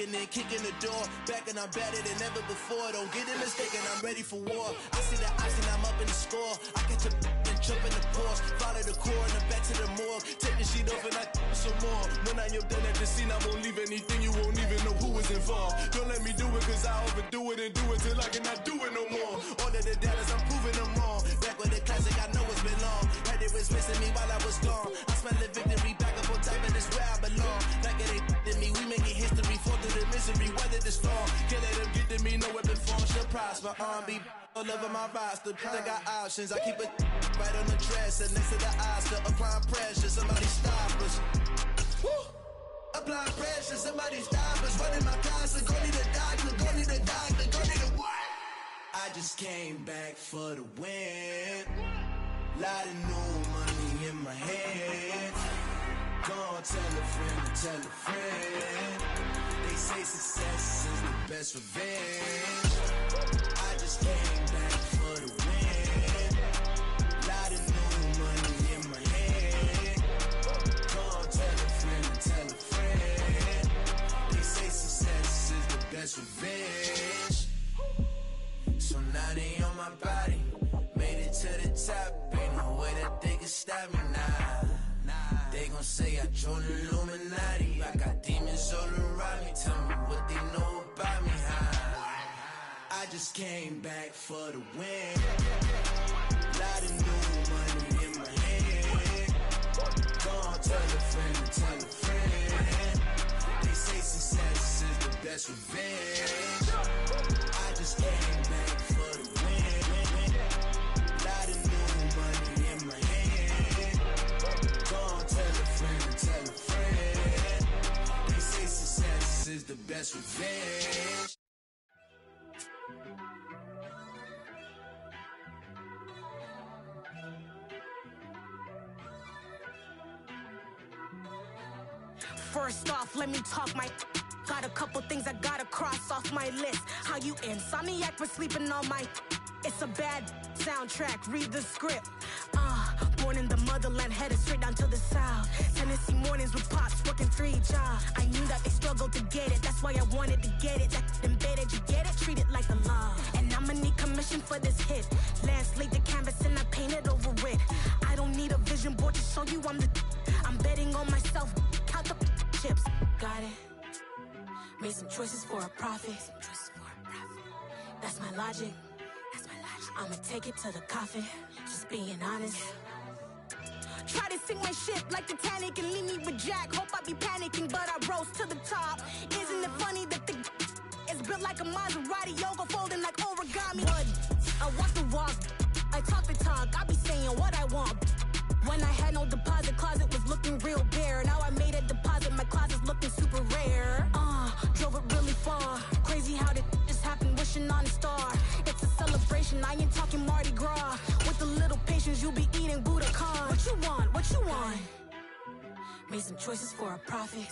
digging in, kicking the door. Back and I'm better than ever before. Don't get it mistaken, I'm ready for war. I see the icing, I'm up in the score. I catch a and jump in the Porsche. Follow the core and the back to the morgue. Take the sheet off and I some more. When I am done at the scene, I won't leave anything. You won't even know who was involved. Don't let me do it, cause I overdo it and do it till I cannot do it no more. All of the doubters, I'm proving them wrong. Back with the classic, I know it's been long. Had it was missing me while I was gone. I smell the victory back up on top, and it's where I belong. Like it ain't to me, we making history. Fall through the misery, weather the storm. Can't let them get to me, no weapon form shall prosper. Be all over my roster. I got options, I keep it right on the dresser. Next to the Oscar, applying pressure. Somebody stop us. Woo! Applying pressure, somebody stop us. Running my closet, go need a doctor, go need a doctor, go need a what? I just came back for the win. Lot of new money in my hand. Go on, tell a friend to tell a friend. They say success is the best revenge. I just came back for the win. Lot of new money in my hand. Go on, tell a friend to tell a friend. They say success is the best revenge. So now they on my body. Made it to the top. Ain't no way that they can stop me now. They gon' say I joined the Illuminati. I got demons all around me. Tell me what they know about me, huh? I just came back for the win. Lot of new money in my hand. Go on, tell a friend to tell a friend. They say success is the best revenge. I just came back for the win. Lot of new money in my hand. Go on, tell a friend to tell a friend. They say success is the best revenge. First off, let me talk my. Got a couple things I gotta cross off my list. How you insomniac for sleeping on my. It's a bad soundtrack, read the script. Born in the motherland, headed straight down to the south. Tennessee mornings with pops, working 3 jobs. I knew that they struggled to get it, that's why I wanted to get it. That embedded, you get it? Treat it like a law. And I'ma need commission for this hit. Lance laid the canvas and I painted over it. I don't need a vision board to show you I'm the. I'm betting on myself, count the chips. Got it. Made some choices for a profit. That's my logic. I'ma take it to the coffin. Just being honest. Try to sink my ship like Titanic and leave me with Jack. Hope I be panicking, but I rose to the top. Isn't it funny that the is built like a Maserati, yoga folding like origami? What? I walk the walk, I talk the talk, I be saying what I want. When I had no deposit, closet was looking real bare. Now I made a deposit, my closet's looking super rare. Drove it really far. Crazy how did this happen, wishing on a star. It's a celebration, I ain't talking Mardi Gras. With a little patience, you'll be eating Budokan. What you want? What you want? Made some choices for a profit.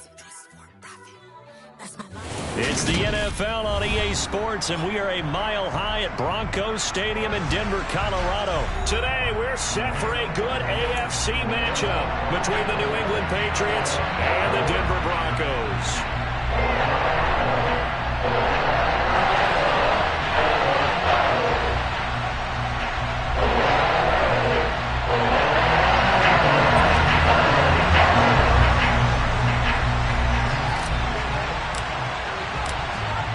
That's my life. It's the NFL on EA Sports, and we are a mile high at Broncos Stadium in Denver, Colorado. Today, we're set for a good AFC matchup between the New England Patriots and the Denver Broncos.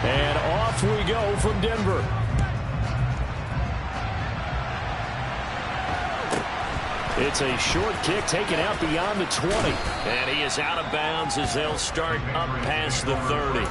And off we go from Denver. It's a short kick taken out beyond the 20. And he is out of bounds as they'll start up past the 30.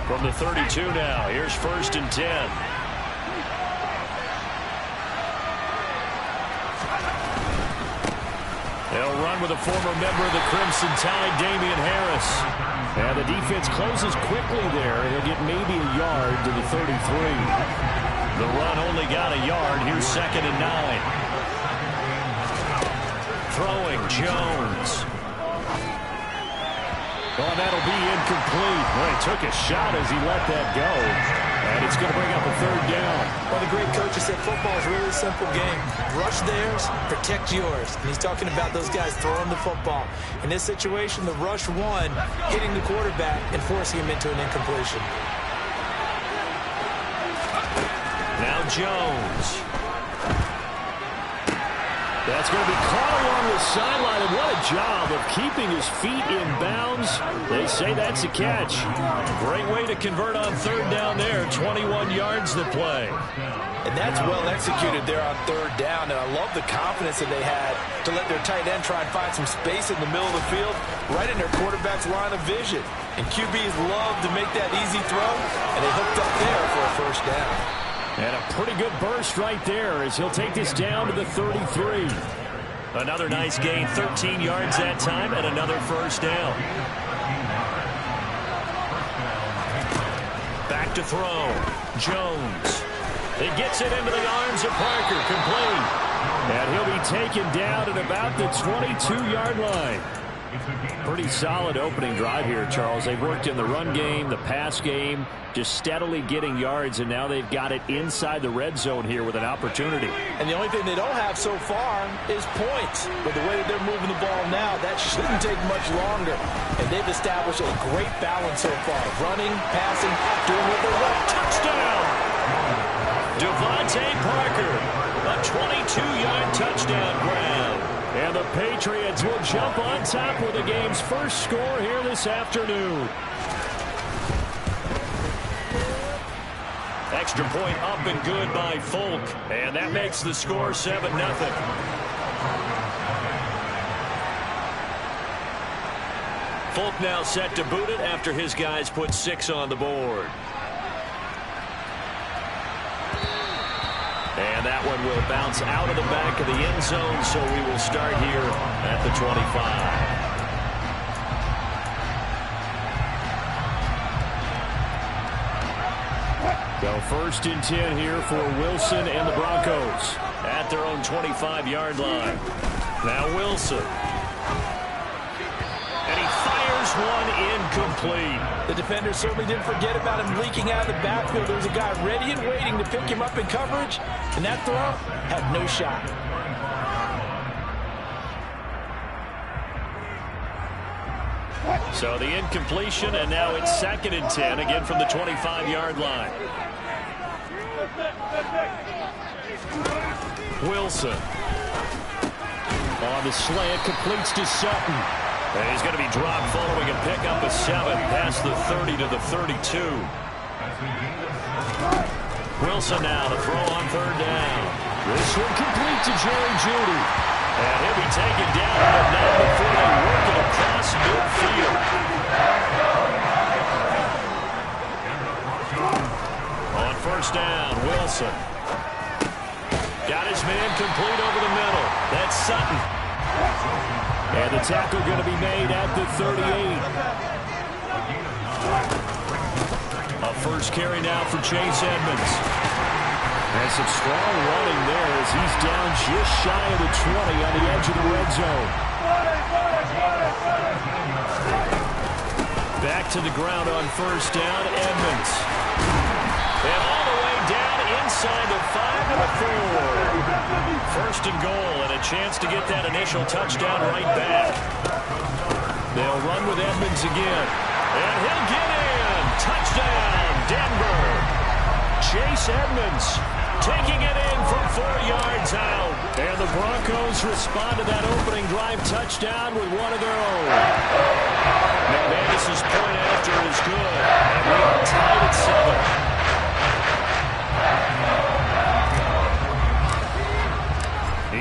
From the 32 now, here's 1st and 10. They'll run with a former member of the Crimson Tide, Damian Harris. And the defense closes quickly there. He'll get maybe a yard to the 33. The run only got a yard. Here's 2nd and 9. Throwing, Jones. Oh, that'll be incomplete. Well, he took a shot as he let that go. And it's going to bring up a 3rd down. Well, the great coach said football is a really simple game. Rush theirs, protect yours. And he's talking about those guys throwing the football. In this situation, the rush one, hitting the quarterback and forcing him into an incompletion. Now Jones. That's going to be caught along the sideline, and what a job of keeping his feet in bounds. They say that's a catch. Great way to convert on 3rd down there. 21 yards the play. And that's well executed there on 3rd down, and I love the confidence that they had to let their tight end try and find some space in the middle of the field, right in their quarterback's line of vision. And QBs love to make that easy throw, and they hooked up there for a 1st down. And a pretty good burst right there as he'll take this down to the 33. Another nice gain, 13 yards that time, and another 1st down. Back to throw. Jones. He gets it into the arms of Parker, complete. And he'll be taken down at about the 22-yard line. Pretty solid opening drive here, Charles. They've worked in the run game, the pass game, just steadily getting yards, and now they've got it inside the red zone here with an opportunity. And the only thing they don't have so far is points. But the way that they're moving the ball now, that shouldn't take much longer. And they've established a great balance so far. Running, passing, doing what they want. Touchdown! Devontae Parker, a 22-yard touchdown grab. And the Patriots will jump on top with the game's first score here this afternoon. Extra point up and good by Folk. And that makes the score 7-0. Folk now set to boot it after his guys put 6 on the board. And that one will bounce out of the back of the end zone, so we will start here at the 25. Go 1st and 10 here for Wilson and the Broncos at their own 25-yard line. Now Wilson. And he fires one incomplete. The defender certainly didn't forget about him leaking out of the backfield. There was a guy ready and waiting to pick him up in coverage, and that throw had no shot. So the incompletion, and now it's 2nd and 10, again from the 25-yard line. Wilson. On the slant, completes to Sutton. And he's going to be dropped following a pickup of 7 past the 30 to the 32. Wilson now to throw on 3rd down. This one complete to Jerry Jeudy. And he'll be taken down, but not before they work it across midfield. On 1st down, Wilson. Got his man complete over the middle. That's Sutton. And the tackle going to be made at the 38. A first carry now for Chase Edmonds. And some strong running there as he's down just shy of the 20 on the edge of the red zone. Back to the ground on 1st down, Edmonds. And all the way down inside the 5 to the 4. 1st and goal, and a chance to get that initial touchdown right back. They'll run with Edmonds again. And he'll get in. Touchdown, Denver. Chase Edmonds taking it in from 4 yards out. And the Broncos respond to that opening drive touchdown with one of their own. McManus's point after is good. And we are tied at 7.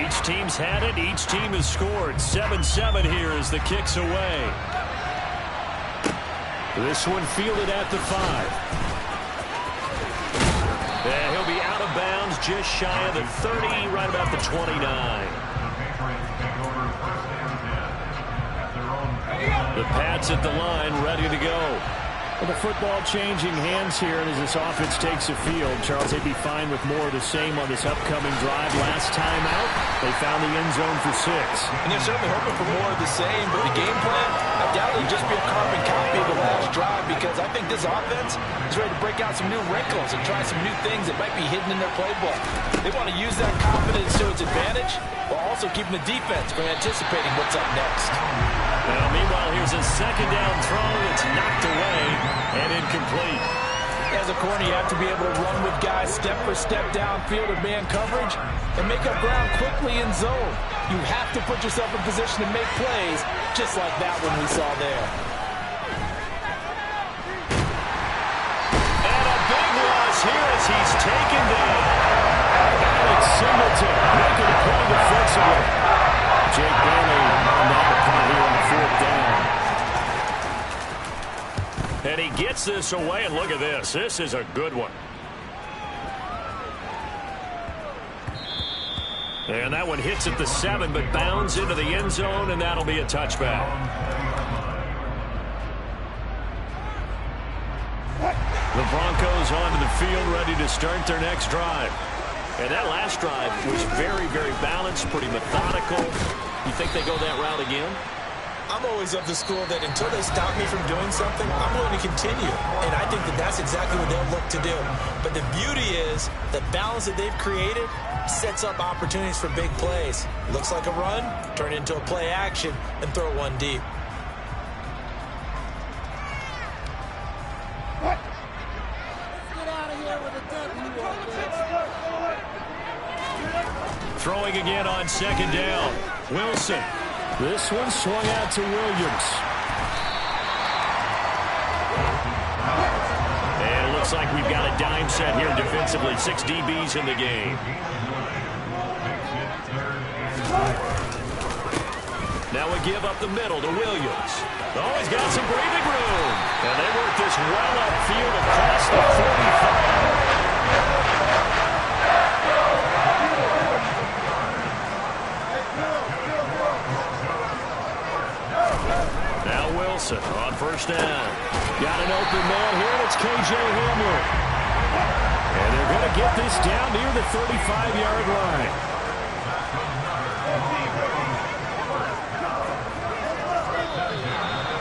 Each team's had it. Each team has scored. 7-7 here as the kick's away. This one fielded at the 5. And he'll be out of bounds just shy of the 30, right about the 29. The Pats at the line, ready to go. Well, the football changing hands here, and as this offense takes the field, Charles, they'd be fine with more of the same on this upcoming drive. Last time out, they found the end zone for 6. And they're certainly hoping for more of the same, but the game plan, I doubt it'll just be a carbon copy of the last drive, because I think this offense is ready to break out some new wrinkles and try some new things that might be hidden in their playbook. They want to use that confidence to its advantage, while also keeping the defense from anticipating what's up next. Well, meanwhile, here's a second down throw that's knocked away and incomplete. As a corner, you have to be able to run with guys step for step downfield or man coverage and make up ground quickly in zone. You have to put yourself in position to make plays, just like that one we saw there. And a big loss here as he's taken down. Alex Singleton making a play defensively. Jake Bailey on that punt here on the 4th down. And he gets this away, and look at this. This is a good one. And that one hits at the 7, but bounds into the end zone, and that'll be a touchback. The Broncos onto the field, ready to start their next drive. And that last drive was very, very balanced, pretty methodical. You think they go that route again? I'm always of the school that until they stop me from doing something, I'm going to continue. And I think that that's exactly what they'll look to do. But the beauty is the balance that they've created sets up opportunities for big plays. Looks like a run, turn it into a play action, and throw one deep. Let's get out of here with a W. Throwing again on second down. Wilson. This one swung out to Williams. And it looks like we've got a dime set here defensively. 6 DBs in the game. Now we give up the middle to Williams. Oh, he's got some breathing room. And they work this well upfield across the 45. Wilson on first down. Got an open man here. It's K.J. Hamler. And they're going to get this down near the 35-yard line.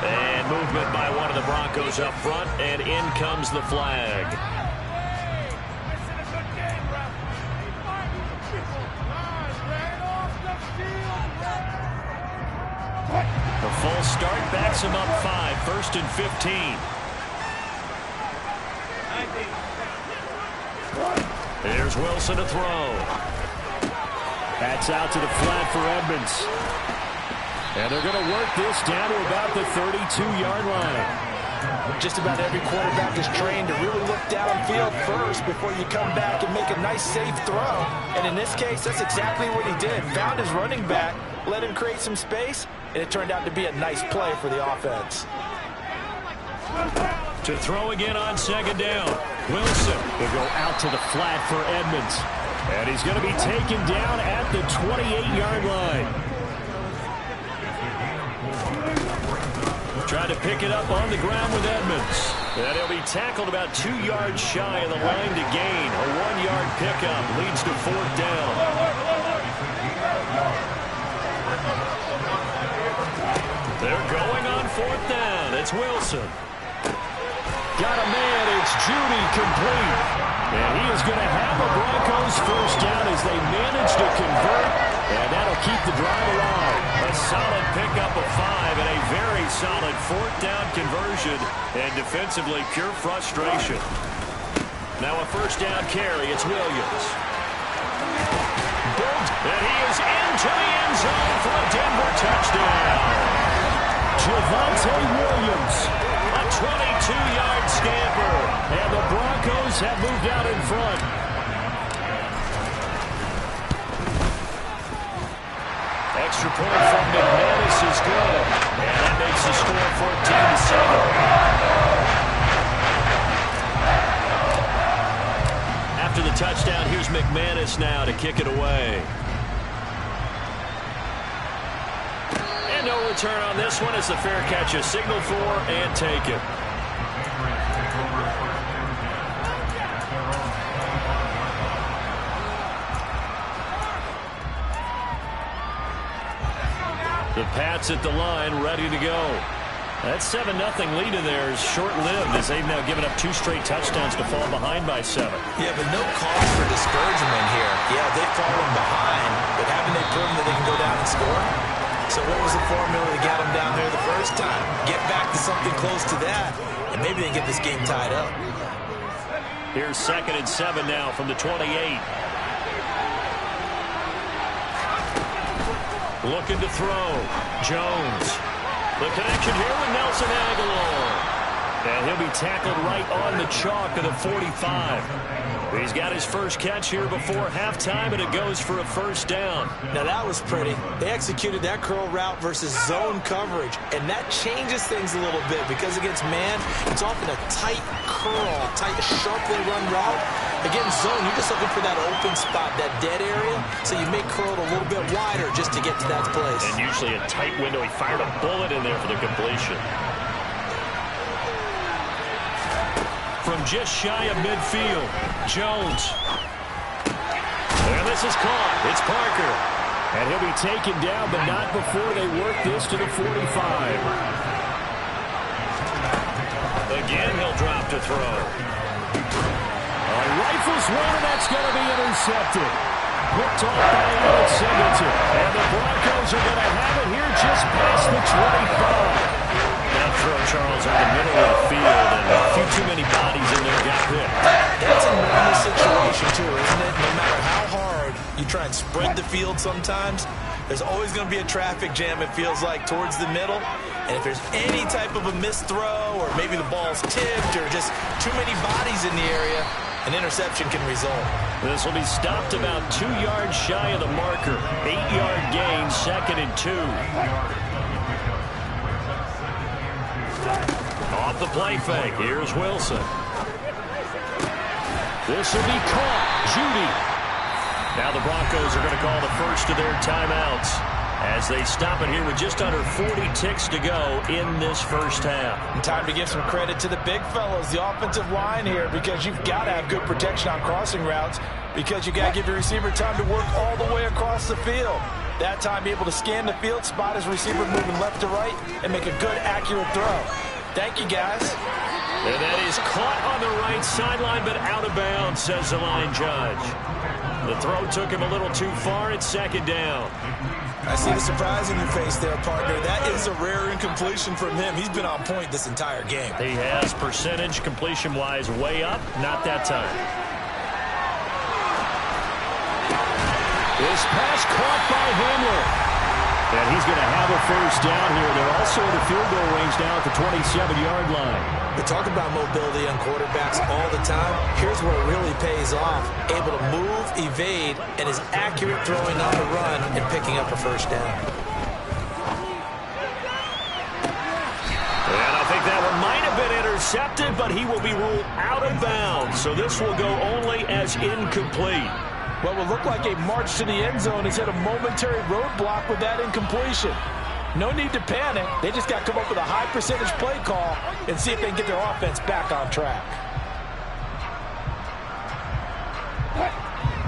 And movement by one of the Broncos up front, and in comes the flag. The full start backs him up 5, 1st and 15. Here's Wilson to throw. That's out to the flat for Edmonds. And they're going to work this down to about the 32-yard line. Just about every quarterback is trained to really look downfield first before you come back and make a nice, safe throw. And in this case, that's exactly what he did. Found his running back, let him create some space, and it turned out to be a nice play for the offense. To throw again on second down. Wilson will go out to the flat for Edmonds. And he's going to be taken down at the 28-yard line. Trying to pick it up on the ground with Edmonds. And he'll be tackled about 2 yards shy of the line to gain. A 1-yard pickup leads to 4th down. They're going on 4th down. It's Wilson. Got a man. It's Judy complete. And he is going to have the Broncos first down as they manage to convert. And that'll keep the drive alive. A solid pickup of 5 and a very solid 4th down conversion. And defensively, pure frustration. Now a first down carry. It's Williams. And he is into the end zone for a Denver touchdown. Javonte Williams. A 22-yard scamper. And the Broncos have moved out in front. Extra point from McManus is good. And that makes the score 14-7. touchdown. Here's McManus now to kick it away. And no return on this one as the fair catch is signaled for and taken. The Pats at the line, ready to go. That 7-0 lead in there is short-lived as they've now given up 2 straight touchdowns to fall behind by 7. Yeah, but no cause for discouragement here. Yeah, they've fallen behind, but haven't they proven that they can go down and score? So what was the formula to get them down there the first time? Get back to something close to that, and maybe they get this game tied up. Here's 2nd and 7 now from the 28. Looking to throw. Jones. The connection here with Nelson Aguilar. And he'll be tackled right on the chalk of the 45. He's got his first catch here before halftime, and it goes for a first down. Now that was pretty. They executed that curl route versus zone coverage, and that changes things a little bit because against man, it's often a tight curl, tight, sharply run route. Against zone, you're just looking for that open spot, that dead area, so you may curl it a little bit wider just to get to that place. And usually a tight window. He fired a bullet in there for the completion. From just shy of midfield, Jones. And this is caught. It's Parker. And he'll be taken down, but not before they work this to the 45. Again, he'll drop to throw. Rifles one, and that's going to be intercepted. Picked off by Emmett Singleton. And the Broncos are going to have it here just past the 25. That throw, Charles, in the middle of the field, and a few too many bodies in there got picked. That's a normal situation, too, isn't it? No matter how hard you try and spread the field sometimes, there's always going to be a traffic jam, it feels like, towards the middle. And if there's any type of a missed throw, or maybe the ball's tipped, or just too many bodies in the area, an interception can result. This will be stopped about 2 yards shy of the marker. 8-yard gain, 2nd and 2. Off the play fake. Here's Wilson. This will be caught. Judy. Now the Broncos are going to call the first of their timeouts as they stop it here with just under 40 ticks to go in this first half. And time to give some credit to the big fellows, the offensive line here, because you've got to have good protection on crossing routes because you got to give your receiver time to work all the way across the field. That time, be able to scan the field, spot his receiver moving left to right, and make a good, accurate throw. Thank you, guys. And that is caught on the right sideline, but out of bounds, says the line judge. The throw took him a little too far. It's 2nd down. I see the surprise in your face there, partner. That is a rare incompletion from him. He's been on point this entire game. He has percentage completion-wise way up. Not that time. This pass caught by Hamler. And he's going to have a first down here. They're also in the field goal range now at the 27-yard line. We talk about mobility on quarterbacks all the time. Here's where it really pays off. Able to move, evade, and is accurate throwing on the run and picking up a first down. And I think that one might have been intercepted, but he will be ruled out of bounds. So this will go only as incomplete. What will look like a march to the end zone has hit a momentary roadblock with that incompletion. No need to panic. They just got to come up with a high percentage play call and see if they can get their offense back on track.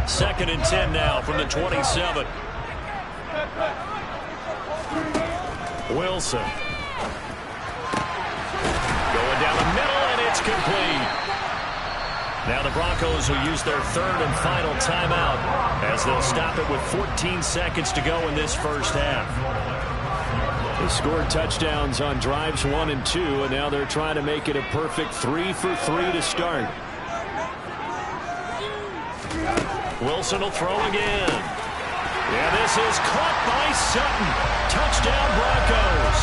2nd and 10 now from the 27. Wilson. Going down the middle, and it's complete. Now the Broncos will use their 3rd and final timeout as they'll stop it with 14 seconds to go in this first half. They scored touchdowns on drives 1 and 2, and now they're trying to make it a perfect 3 for 3 to start. Wilson will throw again. Yeah, this is caught by Sutton. Touchdown Broncos.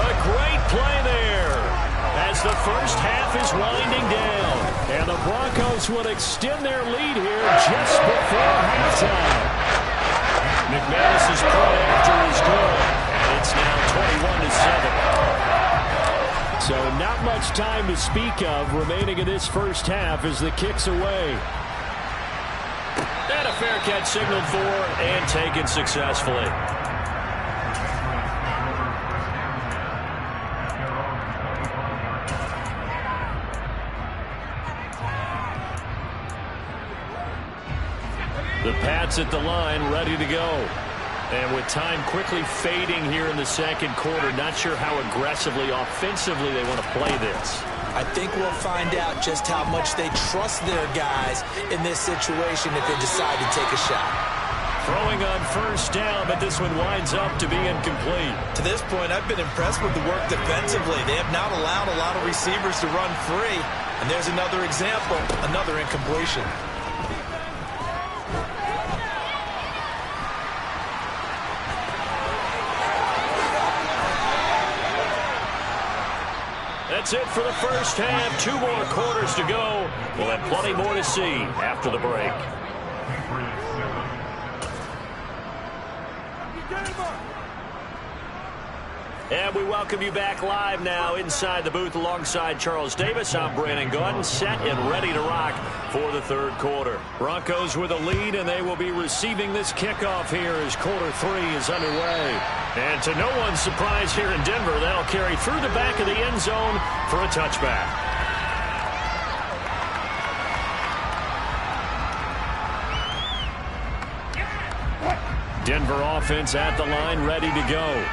A great play there as the first half is winding down. And the Broncos will extend their lead here just before halftime. McManus's point after is good, and it's now 21-7. So not much time to speak of remaining in this first half as the kick's away. And a fair catch signaled for and taken successfully. The Pats at the line, ready to go. And with time quickly fading here in the second quarter, not sure how aggressively, offensively they want to play this. I think we'll find out just how much they trust their guys in this situation if they decide to take a shot. Throwing on first down, but this one winds up to be incomplete. To this point, I've been impressed with the work defensively. They have not allowed a lot of receivers to run free. And there's another example, another incompletion. That's it for the first half. 2 more quarters to go. We'll have plenty more to see after the break. And we welcome you back live now inside the booth alongside Charles Davis. I'm Brandon Gaudin, set and ready to rock for the third quarter. Broncos with a lead, and they will be receiving this kickoff here as quarter 3 is underway. And to no one's surprise here in Denver, that'll carry through the back of the end zone for a touchback. Denver offense at the line, ready to go.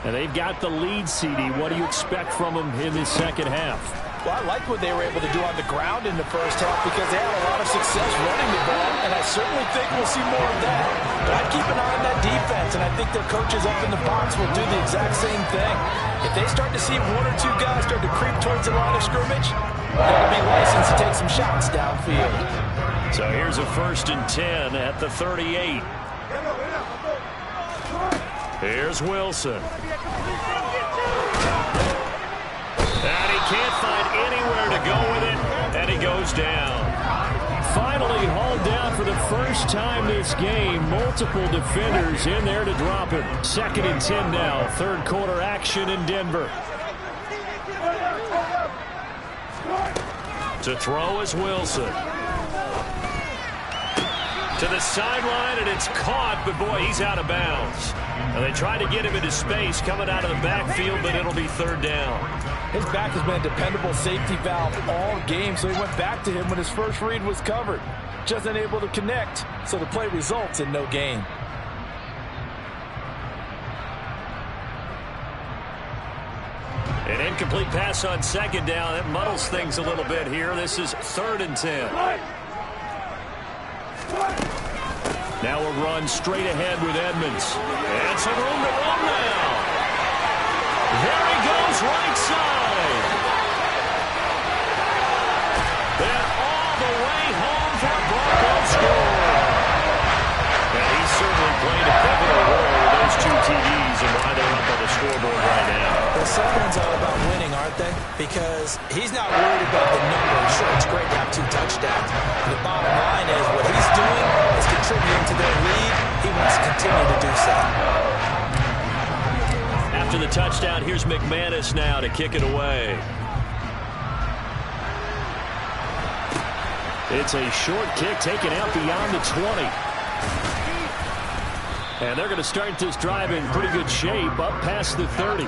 And they've got the lead, CD. What do you expect from them in this second half? Well, I like what they were able to do on the ground in the first half because they had a lot of success running the ball, and I certainly think we'll see more of that. But I'd keep an eye on that defense, and I think their coaches up in the box will do the exact same thing. If they start to see 1 or 2 guys start to creep towards the line of scrimmage, they'll be licensed to take some shots downfield. So here's a 1st and 10 at the 38. Here's Wilson. And he can't find anywhere to go with it, and he goes down. Finally hauled down for the first time this game. Multiple defenders in there to drop him. 2nd and 10 now. Third quarter action in Denver. To throw is Wilson. To the sideline, and it's caught, but boy, he's out of bounds. And they tried to get him into space coming out of the backfield, but it'll be 3rd down. His back has been a dependable safety valve all game, so he went back to him when his first read was covered. Just unable to connect, so the play results in no gain. An incomplete pass on 2nd down. That muddles things a little bit here. This is 3rd and 10. Now a run straight ahead with Edmonds. And some room to run now. There he goes, right side. Then all the way home for a Broncos score. And he certainly played a pivotal role with those 2 TDs and why they're up on the scoreboard right now. Well, someone's all about winning, aren't they? Because he's not worried about the numbers. Sure, it's great to have 2 touchdowns. The bottom line is what he's doing is contributing to their lead. He wants to continue to do so. After the touchdown, here's McManus now to kick it away. It's a short kick taken out beyond the 20. And they're going to start this drive in pretty good shape up past the 30.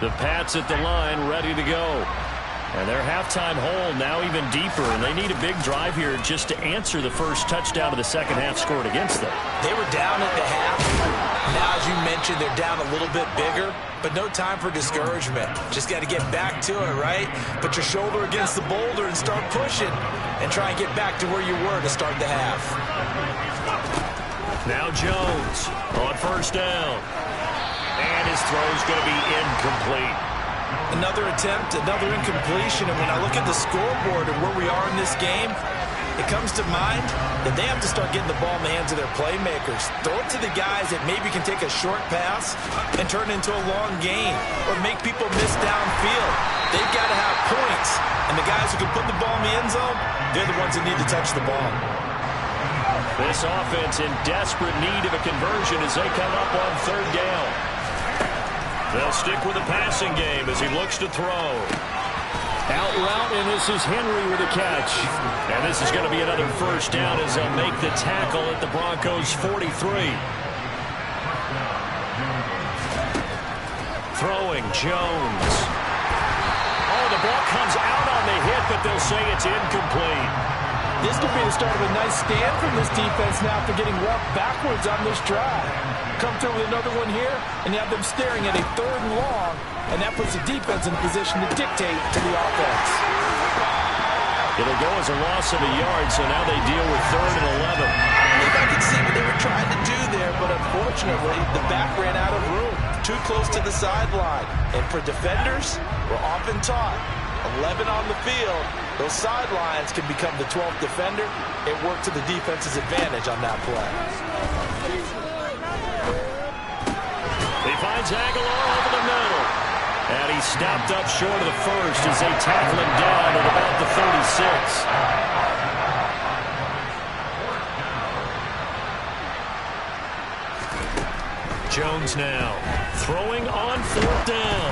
The Pats at the line, ready to go. And their halftime hole now even deeper, and they need a big drive here just to answer the first touchdown of the second half scored against them. They were down at the half. Now, as you mentioned, they're down a little bit bigger, but no time for discouragement. Just got to get back to it, right? Put your shoulder against the boulder and start pushing, and try and get back to where you were to start the half. Now Jones on first down. And his throw's going to be incomplete. Another attempt, another incompletion, and when I look at the scoreboard and where we are in this game, it comes to mind that they have to start getting the ball in the hands of their playmakers. Throw it to the guys that maybe can take a short pass and turn it into a long gain or make people miss downfield. They've got to have points, and the guys who can put the ball in the end zone, they're the ones that need to touch the ball. This offense in desperate need of a conversion as they come up on third down. They'll stick with the passing game as he looks to throw. Out route, and this is Henry with a catch. And this is going to be another first down as they'll make the tackle at the Broncos' 43. Throwing, Jones. Oh, the ball comes out on the hit, but they'll say it's incomplete. This could be the start of a nice stand from this defense now after getting walked backwards on this drive. Come through with another one here, and you have them staring at a 3rd and long, and that puts the defense in a position to dictate to the offense. It'll go as a loss of a yard, so now they deal with 3rd and 11. I think I could see what they were trying to do there, but unfortunately, the back ran out of room. Too close to the sideline. And for defenders, we're often taught, 11 on the field, those sidelines can become the 12th defender. It worked to the defense's advantage on that play. He finds Aguilar over the middle. And he stopped up short of the first as they tackle him down at about the 36. Jones now throwing on 4th down.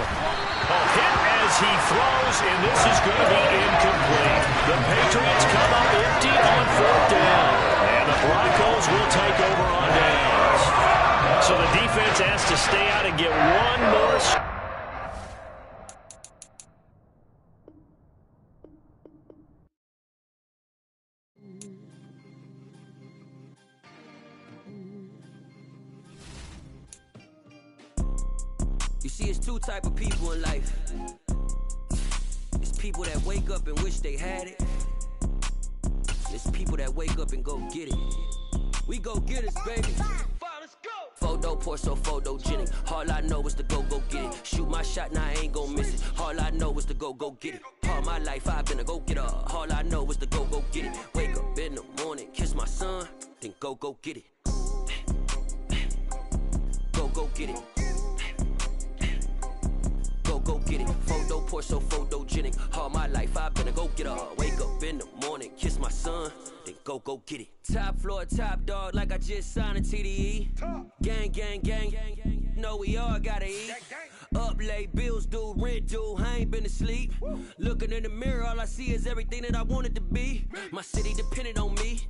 A hit as he throws, and this is going to be incomplete. The Patriots come up empty on 4th down, and the Broncos will take over on downs. So the defense has to stay out and get one more. You see, it's 2 type of people in life. It's people that wake up and wish they had it. It's people that wake up and go get it. We go get it, baby. Photo poor, so photogenic. All I know is to go get it. Shoot my shot, now I ain't gon' miss it. All I know is to go get it. All my life I've been a go-getter. All I know is to go get it. Wake up in the morning, kiss my son, then go get it. Go get it. Go get it. Photo poor, so photogenic. All my life I've been a go-getter. Wake up in the morning, kiss my son, then go get it. Top floor, top dog, like I just signed a TDE. Gang, gang, gang. No, we all gotta eat. Up late, bills due, rent due, I ain't been asleep. Looking in the mirror, all I see is everything that I wanted to be. My city depended on me,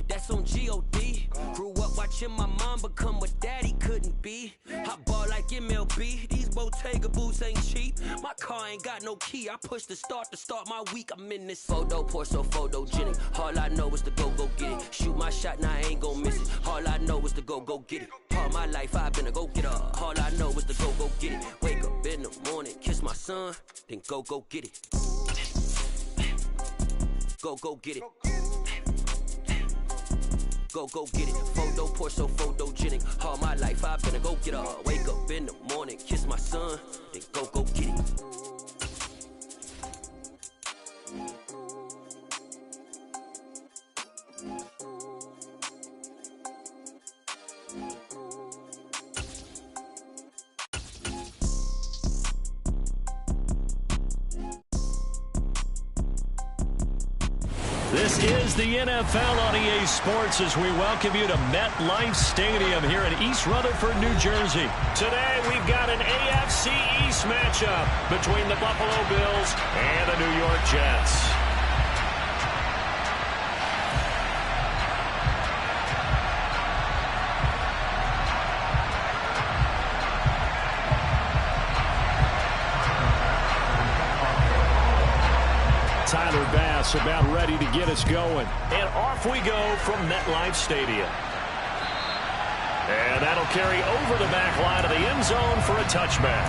that's on G.O.D. Grew up watching my mom become what daddy couldn't be. I ball like MLB, these Bottega boots ain't cheap. My car ain't got no key, I push the start to start my week. I'm in this photo poor, so photogenic. All I know is to go get it. Shoot my shot, now I ain't gon' miss it. All I know is to go get it. All my life I've been a go-getter. All I know is to go get it. Wake up in the morning, kiss my son, then go get it. Go get it. Go get it. Photo poor, so photogenic. All my life I've been a go-getter. Wake up in the morning, kiss my son, then go get it. This is the NFL on EA Sports as we welcome you to MetLife Stadium here in East Rutherford, New Jersey. Today we've got an AFC East matchup between the Buffalo Bills and the New York Jets. Tyler Bass about ready to get us going. And off we go from MetLife Stadium. And that'll carry over the back line of the end zone for a touchback.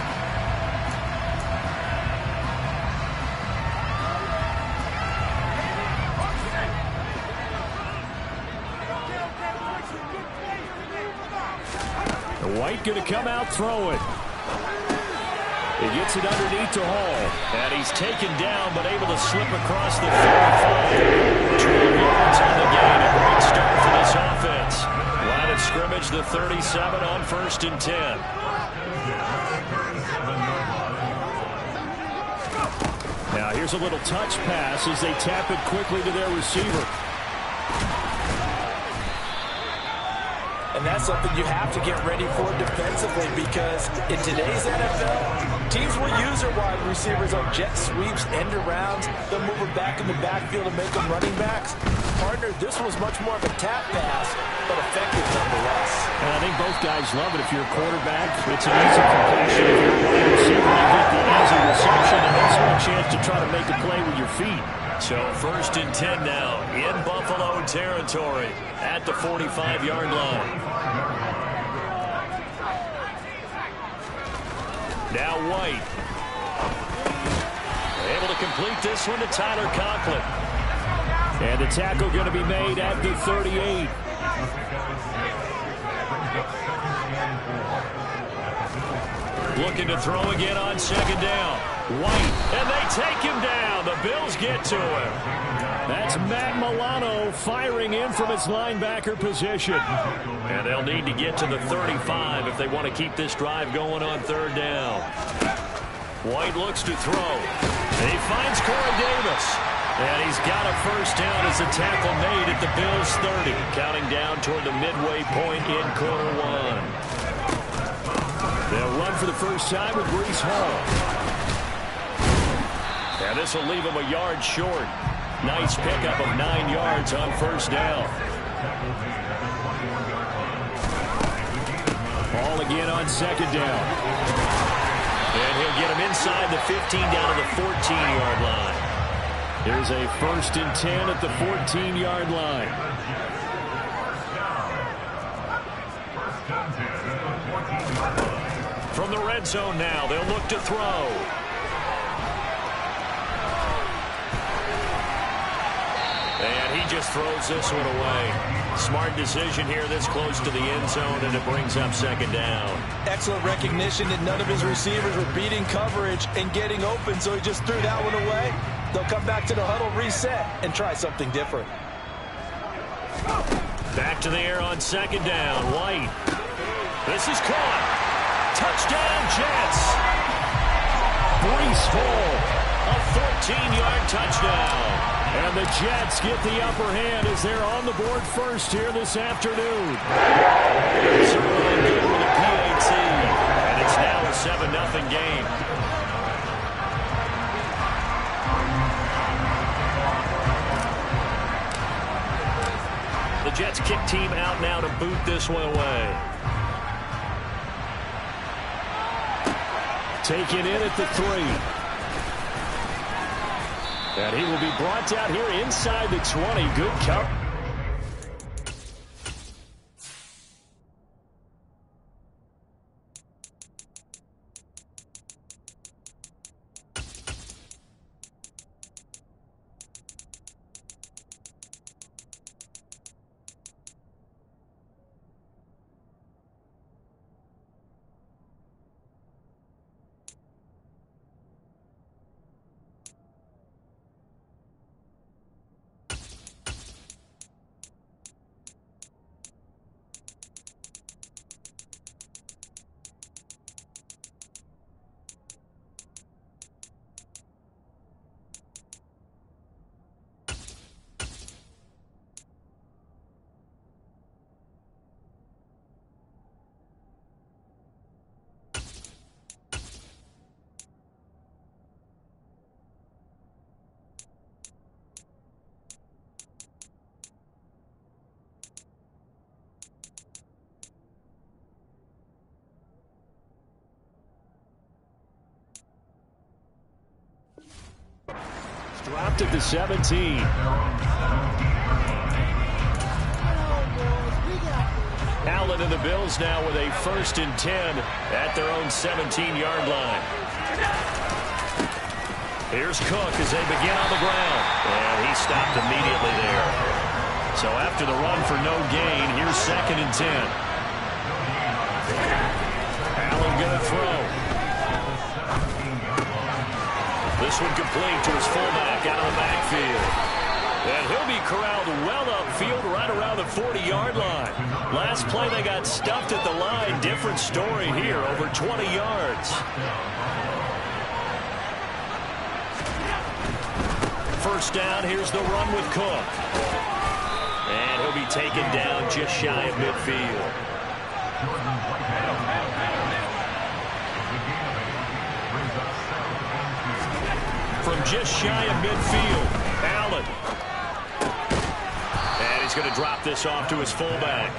White going to come out throwing. He gets it underneath to Hall. And he's taken down, but able to slip across the 35. 12 yards on the gain. A great start for this offense. Line of scrimmage, the 37 on 1st and 10. Now here's a little touch pass as they tap it quickly to their receiver. and that's something you have to get ready for defensively, because in today's NFL, teams will use their wide receivers on jet sweeps, end arounds. They'll move them back in the backfield and make them running backs. Partner, this was much more of a tap pass, but effective nonetheless. And I think both guys love it. If you're a quarterback, it's an easy completion. If you're a wide receiver, you get the easy reception and also a chance to try to make a play with your feet. So 1st and 10 now in Buffalo territory at the 45-yard line. Now White. Able to complete this one to Tyler Conklin. And the tackle going to be made at the 38. Looking to throw again on 2nd down. White, and they take him down. The Bills get to him. That's Matt Milano firing in from its linebacker position. And they'll need to get to the 35 if they want to keep this drive going on 3rd down. White looks to throw. And he finds Corey Davis. And he's got a 1st down as a tackle made at the Bills' 30. Counting down toward the midway point in quarter 1. They'll run for the first time with Breece Hall. And this will leave him a yard short. Nice pickup of 9 yards on 1st down. Ball again on 2nd down. And he'll get him inside the 15 down to the 14-yard line. There's a 1st and 10 at the 14-yard line. From the red zone now, they'll look to throw. And he just throws this one away. Smart decision here this close to the end zone, and it brings up 2nd down. Excellent recognition that none of his receivers were beating coverage and getting open, so he just threw that one away. They'll come back to the huddle, reset, and try something different. Back to the air on 2nd down. White. This is caught. Touchdown, Jets. Breece Hall. A 14-yard touchdown. And the Jets get the upper hand as they're on the board first here this afternoon. Certainly good with a PAT. And it's now a 7-0 game. The Jets kick team out now to boot this one away. Taken in at the 3. And he will be brought down here inside the 20. Good cover. Dropped at the 17. Allen and the Bills now with a 1st and 10 at their own 17-yard line. Here's Cook as they begin on the ground. And he stopped immediately there. So after the run for no gain, here's 2nd and 10. Allen going to throw. This one complete to his fullback out of the backfield. And he'll be corralled well upfield right around the 40-yard line. Last play they got stuffed at the line. Different story here, over 20 yards. First down, here's the run with Cook. And he'll be taken down just shy of midfield. From just shy of midfield, Allen. And he's going to drop this off to his fullback.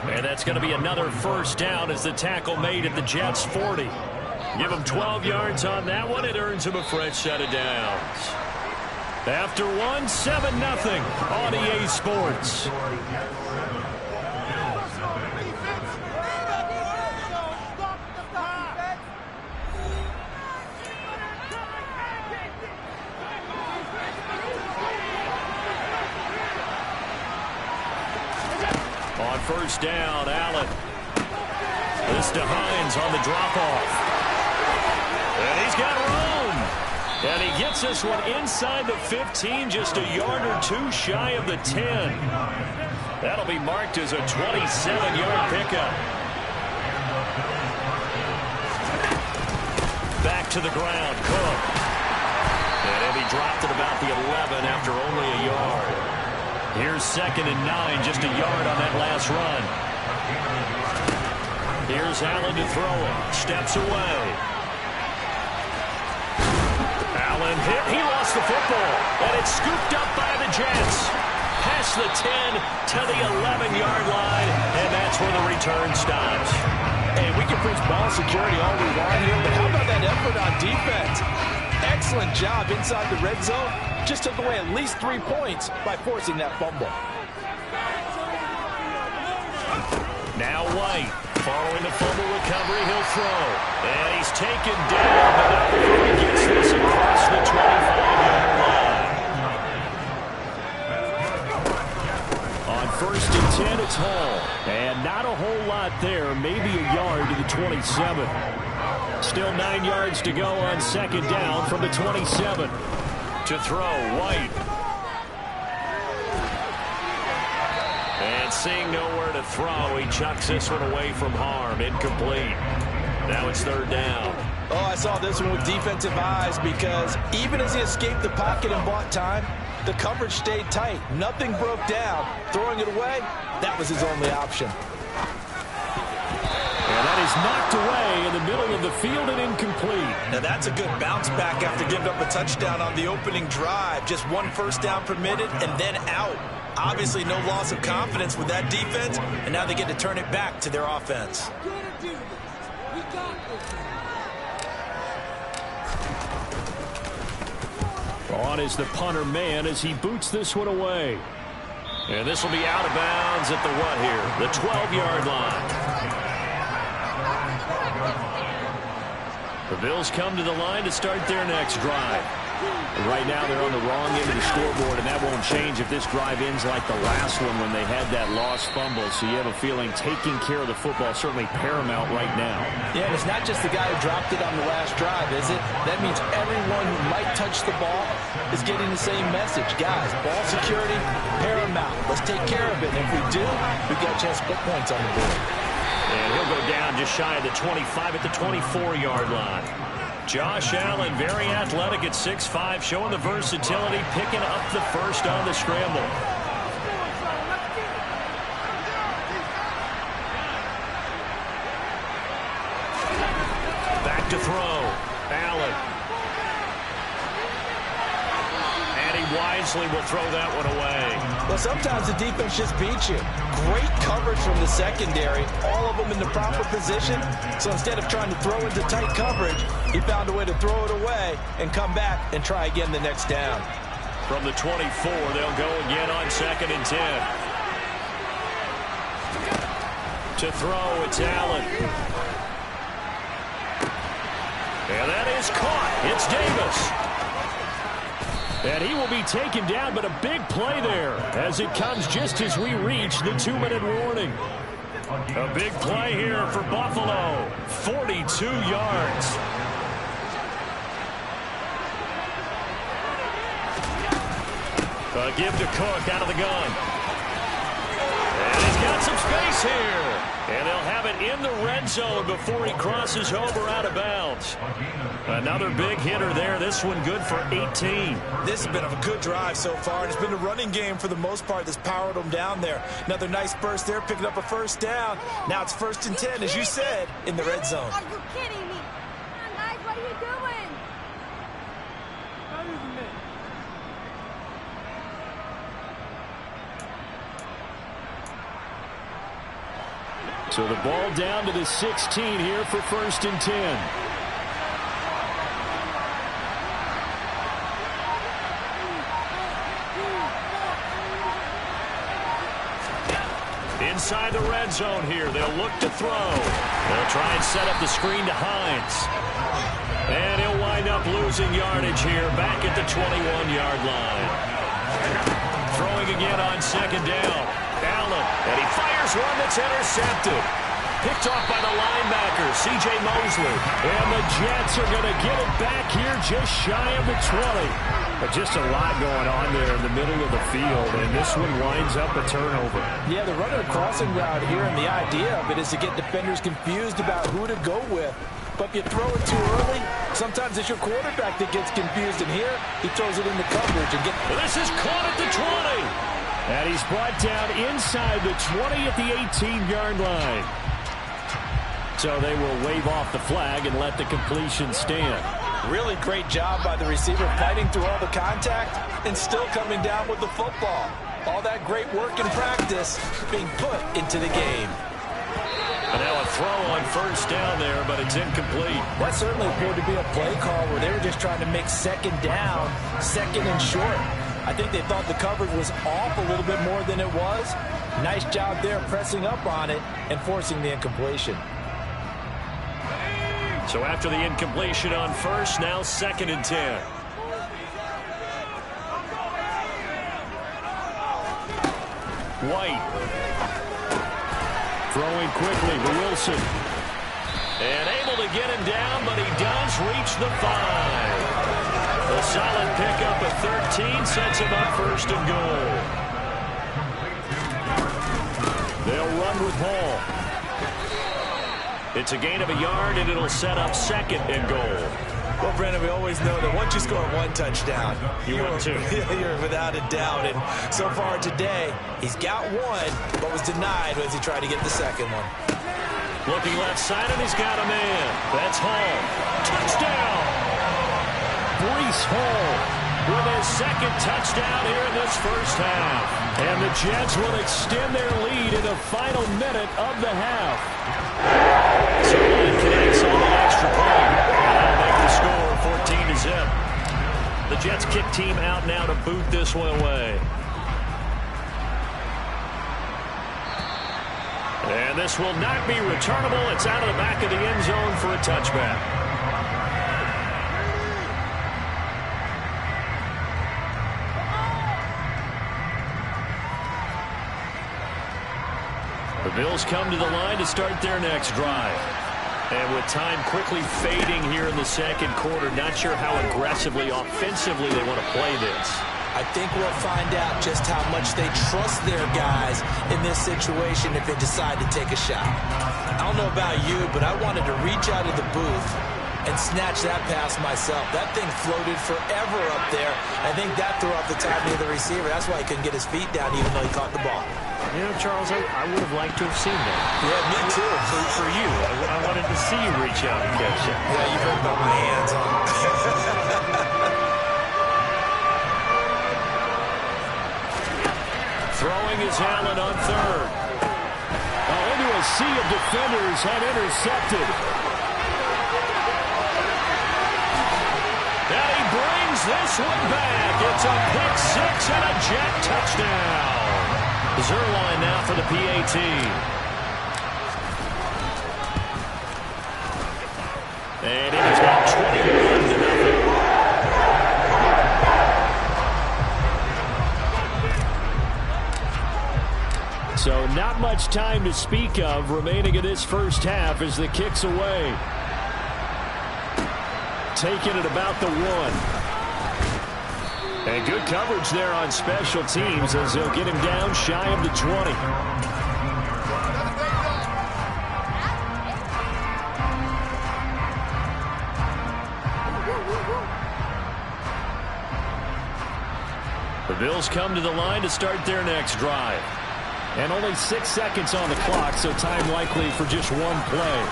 And that's going to be another first down as the tackle made at the Jets' 40. Give him 12 yards on that one. It earns him a fresh set of downs. After one, 7-0 on EA Sports. On first down, Allen. This to Hines on the drop-off. And he's got room. And he gets this one inside the 15, just a yard or two shy of the 10. That'll be marked as a 27-yard pickup. Back to the ground, Cook. And he dropped it about the 11 after only a yard. Here's 2nd and 9, just a yard on that last run. Here's Allen to throw it. Steps away. Allen hit. He lost the football. And it's scooped up by the Jets. Past the 10 to the 11-yard line. And that's where the return stops. And we can preach ball security all we want here, but how about that effort on defense? Excellent job inside the red zone. Just took away at least 3 points by forcing that fumble. Now White, following the fumble recovery, he'll throw. And he's taken down, but not before he gets this across the 25-yard line. On 1st and 10, it's Hall. And not a whole lot there, maybe a yard to the 27. Still 9 yards to go on 2nd down from the 27. To throw, White. And seeing nowhere to throw, he chucks this one away from harm. Incomplete. Now it's 3rd down. Oh, I saw this one with defensive eyes because even as he escaped the pocket and bought time, the coverage stayed tight. Nothing broke down. Throwing it away, that was his only option. And that is knocked away in the middle of the field and incomplete. Now that's a good bounce back after giving up a touchdown on the opening drive. Just 1 first down permitted and then out. Obviously no loss of confidence with that defense, and now they get to turn it back to their offense. On is the punter man as he boots this one away. And this will be out of bounds at the what here? The 12-yard line. The Bills come to the line to start their next drive. And right now they're on the wrong end of the scoreboard, and that won't change if this drive ends like the last one when they had that lost fumble. So you have a feeling taking care of the football is certainly paramount right now. Yeah, and it's not just the guy who dropped it on the last drive, is it? That means everyone who might touch the ball is getting the same message. Guys, ball security, paramount. Let's take care of it. And if we do, we've got a chance to put points on the board. And he'll go down just shy of the 25 at the 24-yard line. Josh Allen, very athletic at 6'5", showing the versatility, picking up the first on the scramble. Back to throw. Allen. And he wisely will throw that one away. Well, sometimes the defense just beats you. Great coverage from the secondary, all of them in the proper position. So instead of trying to throw into tight coverage, he found a way to throw it away and come back and try again the next down. From the 24, they'll go again on 2nd and 10. To throw, it's Allen. And that is caught. It's Davis. And he will be taken down, but a big play there as it comes just as we reach the 2-minute warning. A big play here for Buffalo. 42 yards. A give to Cook out of the gun. And he's got got some space here. And they'll have it in the red zone before he crosses over out of bounds. Another big hitter there. This one good for 18. This has been a good drive so far. It's been the running game for the most part that's powered them down there. Another nice burst there, picking up a first down. Now it's 1st and 10, as you said, in the red zone. Are you kidding me? Come on, guys, what are you doing? Not even me. So the ball down to the 16 here for 1st and 10. Inside the red zone here, they'll look to throw. They'll try and set up the screen to Hines. And he'll wind up losing yardage here back at the 21-yard line. Throwing again on 2nd down. Allen, and he fires one that's intercepted. Picked off by the linebacker, C.J. Mosley. And the Jets are going to get it back here just shy of the 20. But just a lot going on there in the middle of the field, and this one winds up a turnover. Yeah, the runner crossing route here, and the idea of it is to get defenders confused about who to go with. But if you throw it too early, sometimes it's your quarterback that gets confused, and here he throws it into coverage. And this is caught at the 20. And he's brought down inside the 20 at the 18-yard line. So they will wave off the flag and let the completion stand. Really great job by the receiver fighting through all the contact and still coming down with the football. All that great work in practice being put into the game. And now a throw on 1st down there, but it's incomplete. That certainly appeared to be a play call where they were just trying to make 2nd down, 2nd and short. I think they thought the coverage was off a little bit more than it was. Nice job there pressing up on it and forcing the incompletion. So after the incompletion on 1st, now 2nd and 10. White. Throwing quickly to Wilson. And able to get him down, but he does reach the 5. A solid pickup at 13 sets him up 1st and goal. They'll run with Hall. It's a gain of a yard, and it'll set up 2nd and goal. Well, Brandon, we always know that once you score 1 touchdown, you win 2. You're without a doubt. And so far today, he's got 1, but was denied as he tried to get the 2nd one. Looking left side, and he's got a man. That's Hall. Touchdown! Breece Hall with his 2nd touchdown here in this 1st half. And the Jets will extend their lead in the final minute of the half. So it connects on the extra point. And that'll make the score 14-0. The Jets kick team out now to boot this one away. And this will not be returnable. It's out of the back of the end zone for a touchback. The Bills come to the line to start their next drive. And with time quickly fading here in the 2nd quarter, not sure how aggressively, offensively they want to play this. I think we'll find out just how much they trust their guys in this situation if they decide to take a shot. I don't know about you, but I wanted to reach out of the booth and snatch that pass myself. That thing floated forever up there. I think that threw off the timing of the receiver. That's why he couldn't get his feet down even though he caught the ball. You know, Charles, I would have liked to have seen that. Yeah, me too. For you, I wanted to see you reach out and catch it. Yeah, you heard about my hands, huh? Throwing is Allen on 3rd. Into a sea of defenders had intercepted. And he brings this one back. It's a pick 6 and a Jet touchdown. Zerline now for the PAT. And it is now 21-0. So not much time to speak of remaining in this 1st half as the kick's away. Taking it about the 1. And good coverage there on special teams as they'll get him down shy of the 20. The Bills come to the line to start their next drive. And only 6 seconds on the clock, so time likely for just one play.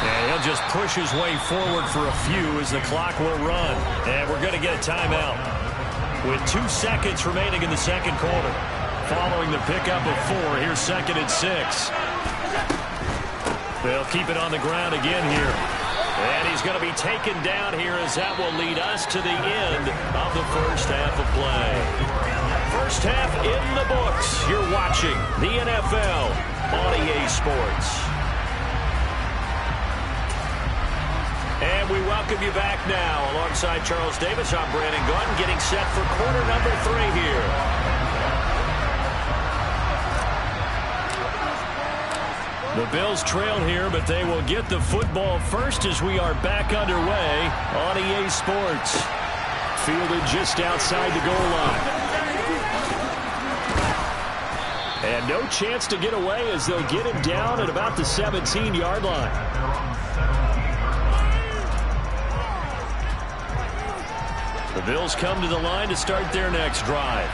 And he'll just push his way forward for a few as the clock will run. And we're going to get a timeout with 2 seconds remaining in the second quarter. Following the pickup of 4, here's 2nd and 6. They'll keep it on the ground again here. And he's going to be taken down here as that will lead us to the end of the first half of play. First half in the books. You're watching the NFL on EA Sports. And we welcome you back now. Alongside Charles Davis, I'm Brandon Gunn, getting set for quarter number 3 here. The Bills trail here, but they will get the football first as we are back underway on EA Sports. Fielded just outside the goal line. And no chance to get away as they'll get him down at about the 17-yard line. The Bills come to the line to start their next drive.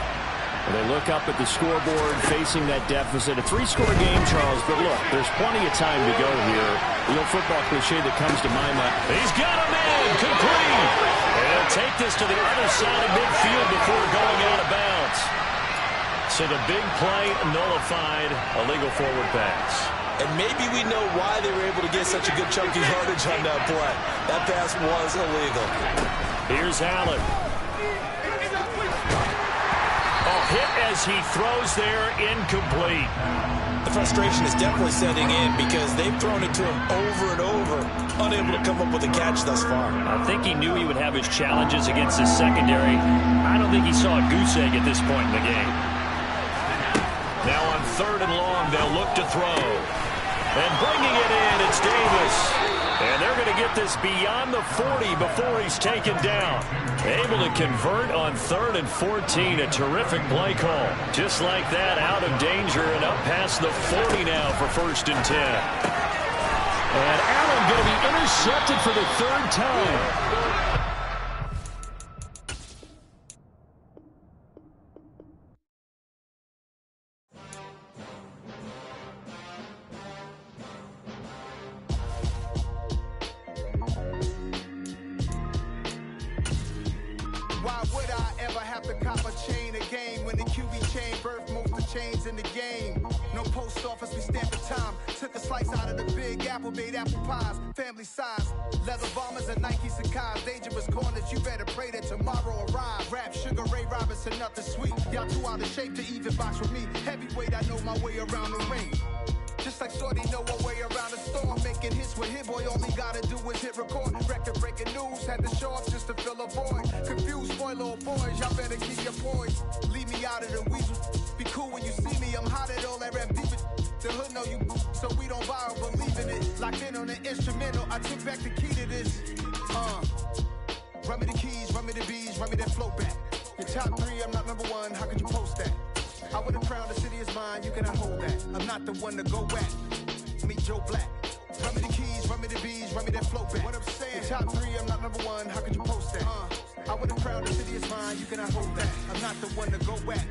They look up at the scoreboard facing that deficit. A 3-score game, Charles, but look, there's plenty of time to go here. The old football cliche that comes to my mind. He's got him in, complete. And he'll take this to the other side of midfield before going out of bounds. So the big play nullified, a legal forward pass. And maybe we know why they were able to get such a good chunky yardage on that play. That pass was illegal. Here's Allen. Hit as he throws there, incomplete. The frustration is definitely setting in because they've thrown it to him over and over, unable to come up with a catch thus far. I think he knew he would have his challenges against his secondary. I don't think he saw a goose egg at this point in the game. Now on 3rd and long, they'll look to throw. And bringing it in, it's Davis. And they're going to get this beyond the 40 before he's taken down. Able to convert on 3rd and 14. A terrific play call. Just like that, out of danger and up past the 40 now for 1st and 10. And Allen going to be intercepted for the 3rd time. Why would I ever have to cop a chain a game when the QB chain birthed most of the chains in the game? No post office, we stamp the time. Took a slice out of the big apple, made apple pies, family size. Leather bombers and Nike Sacai's, dangerous corners, you better pray that tomorrow arrives. Rap, Sugar Ray Robinson, nothing sweet. Y'all too out of shape to even box with me. Heavyweight, I know my way around the ring. Just like Shorty know a way around the storm. Making hits with Hit Boy, all he gotta do is hit record. Record breaking news, had to show up just to fill a void. Confused boy, little boys, y'all better keep your poise. Leave me out of the weasel. Be cool when you see me, I'm hot at all that rap deep. The hood know you, so we don't borrow, believe in it. Locked in on the instrumental, I took back the key to this. Run me the keys, run me the bees, run me that flow back. Your top 3, I'm not number 1, how could you post that? I would have crowned the city is mine, you cannot hold that. I'm not the one to go back. Meet Joe Black. Run me the keys, run me the bees, run me that flow back. What I'm saying, your top 3, I'm not number 1, how could you post that? I would have crowned the city is mine, you cannot hold that. I'm not the one to go back.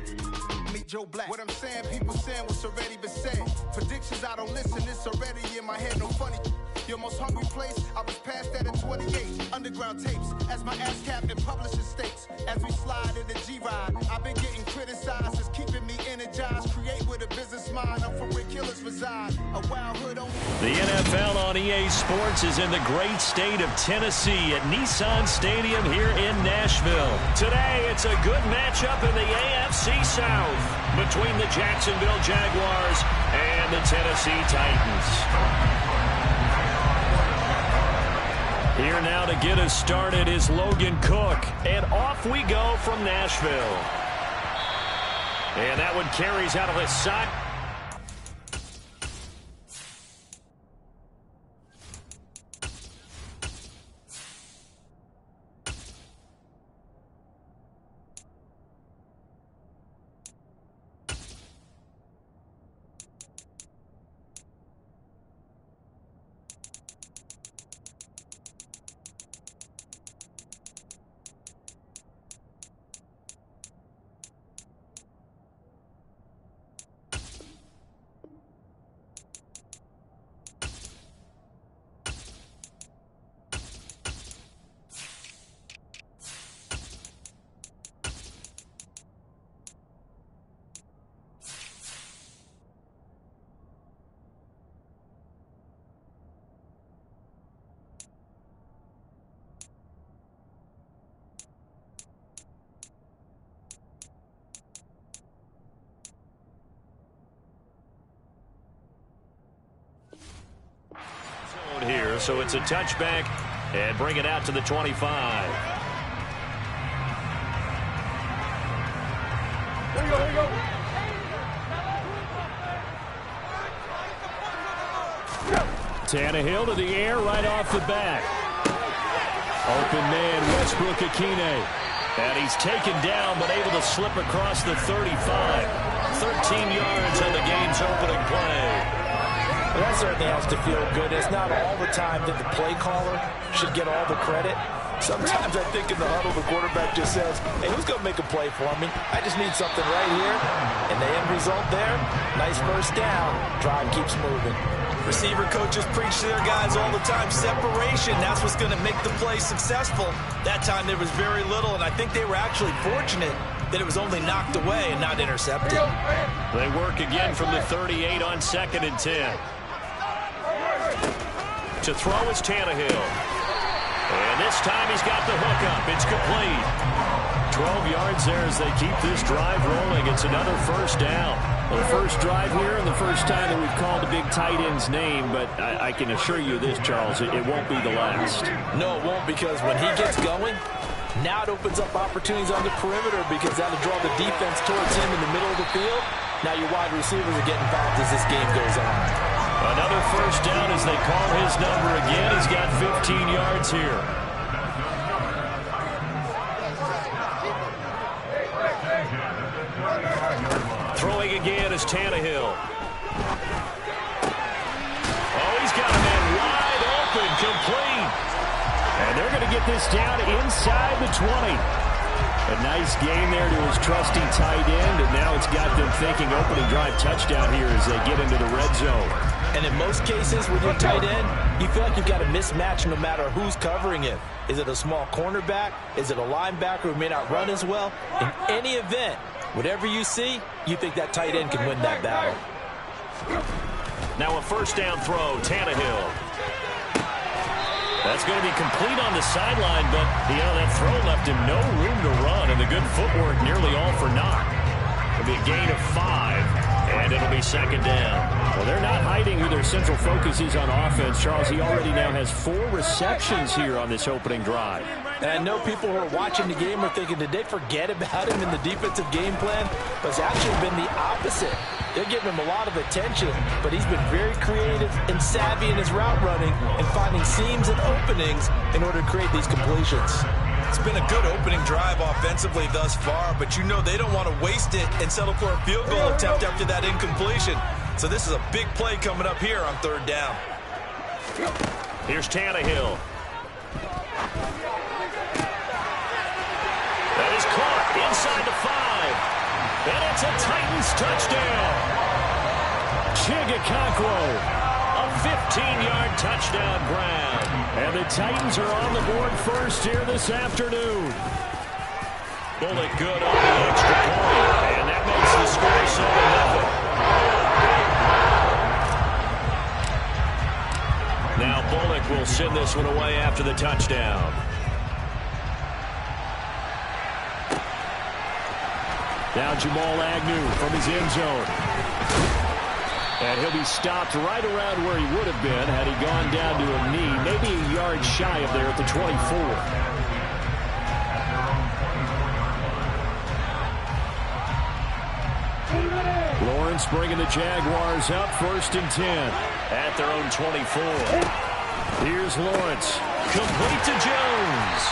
Meet Joe Black. What I'm saying, people saying what's already been said. Predictions, I don't listen, it's already in my head, no funny. Your most hungry place, I was past that in 28. Underground tapes, as my ass cap in publishing states. As we slide in the G-Ride, I've been getting criticized, it's keeping me energized. Create with a business mind, I'm from where killers reside. A wild hood on. The NFL on EA Sports is in the great state of Tennessee at Nissan Stadium here in Nashville. Today, it's a good matchup in the AFC South between the Jacksonville Jaguars and the Tennessee Titans. Here now to get us started is Logan Cook. And off we go from Nashville. And that one carries out of the side. so it's a touchback and bring it out to the 25. Here we go. Tannehill to the air right off the bat. Open man, Westbrook-Ikhine. And he's taken down, but able to slip across the 35. 13 yards on the game's opening play. Well, that certainly has to feel good. It's not all the time that the play caller should get all the credit. Sometimes I think in the huddle, the quarterback just says, hey, who's going to make a play for me? I just need something right here. And the end result there, nice first down. Drive keeps moving. Receiver coaches preach to their guys all the time. Separation, that's what's going to make the play successful. That time there was very little, and I think they were actually fortunate that it was only knocked away and not intercepted. They work again from the 38 on 2nd and 10. To throw is Tannehill. And this time he's got the hook up. It's complete. 12 yards there as they keep this drive rolling. It's another first down. Well, the first drive here and the first time that we've called a big tight end's name, but I can assure you this, Charles, it won't be the last. No, it won't, because when he gets going, now it opens up opportunities on the perimeter because that'll draw the defense towards him in the middle of the field. Now your wide receivers are getting back as this game goes on. Another first down as they call his number again. He's got 15 yards here. Throwing again is Tannehill. Oh, he's got a man wide open, complete. And they're going to get this down inside the 20. A nice game there to his trusty tight end, and now it's got them thinking opening drive touchdown here as they get into the red zone. And in most cases with your tight end, you feel like you've got a mismatch no matter who's covering him. Is it a small cornerback? Is it a linebacker who may not run as well? In any event, whatever you see, you think that tight end can win that battle. Now a first down throw, Tannehill. That's going to be complete on the sideline, but, that throw left him no room to run, and the good footwork nearly all for naught. It'll be a gain of 5, and it'll be second down. Well, they're not hiding who their central focus is on offense. Charles, he already now has 4 receptions here on this opening drive. And I know people who are watching the game are thinking, did they forget about him in the defensive game plan? But it's actually been the opposite. They're giving him a lot of attention, but he's been very creative and savvy in his route running and finding seams and openings in order to create these completions. It's been a good opening drive offensively thus far, but they don't want to waste it and settle for a field goal attempt after that incompletion. So this is a big play coming up here on 3rd down. Here's Tannehill. That is caught inside the 5. And it's a Titans touchdown. Chigakakwo. A 15-yard touchdown grab. And the Titans are on the board first here this afternoon. Bullock good on the extra point. And that makes the score 7-0. Now Bullock will send this one away after the touchdown. Now Jamal Agnew from his end zone. And he'll be stopped right around where he would have been had he gone down to a knee, maybe a yard shy of there at the 24. Lawrence bringing the Jaguars up 1st and 10. At their own 24. Here's Lawrence. Complete to Jones.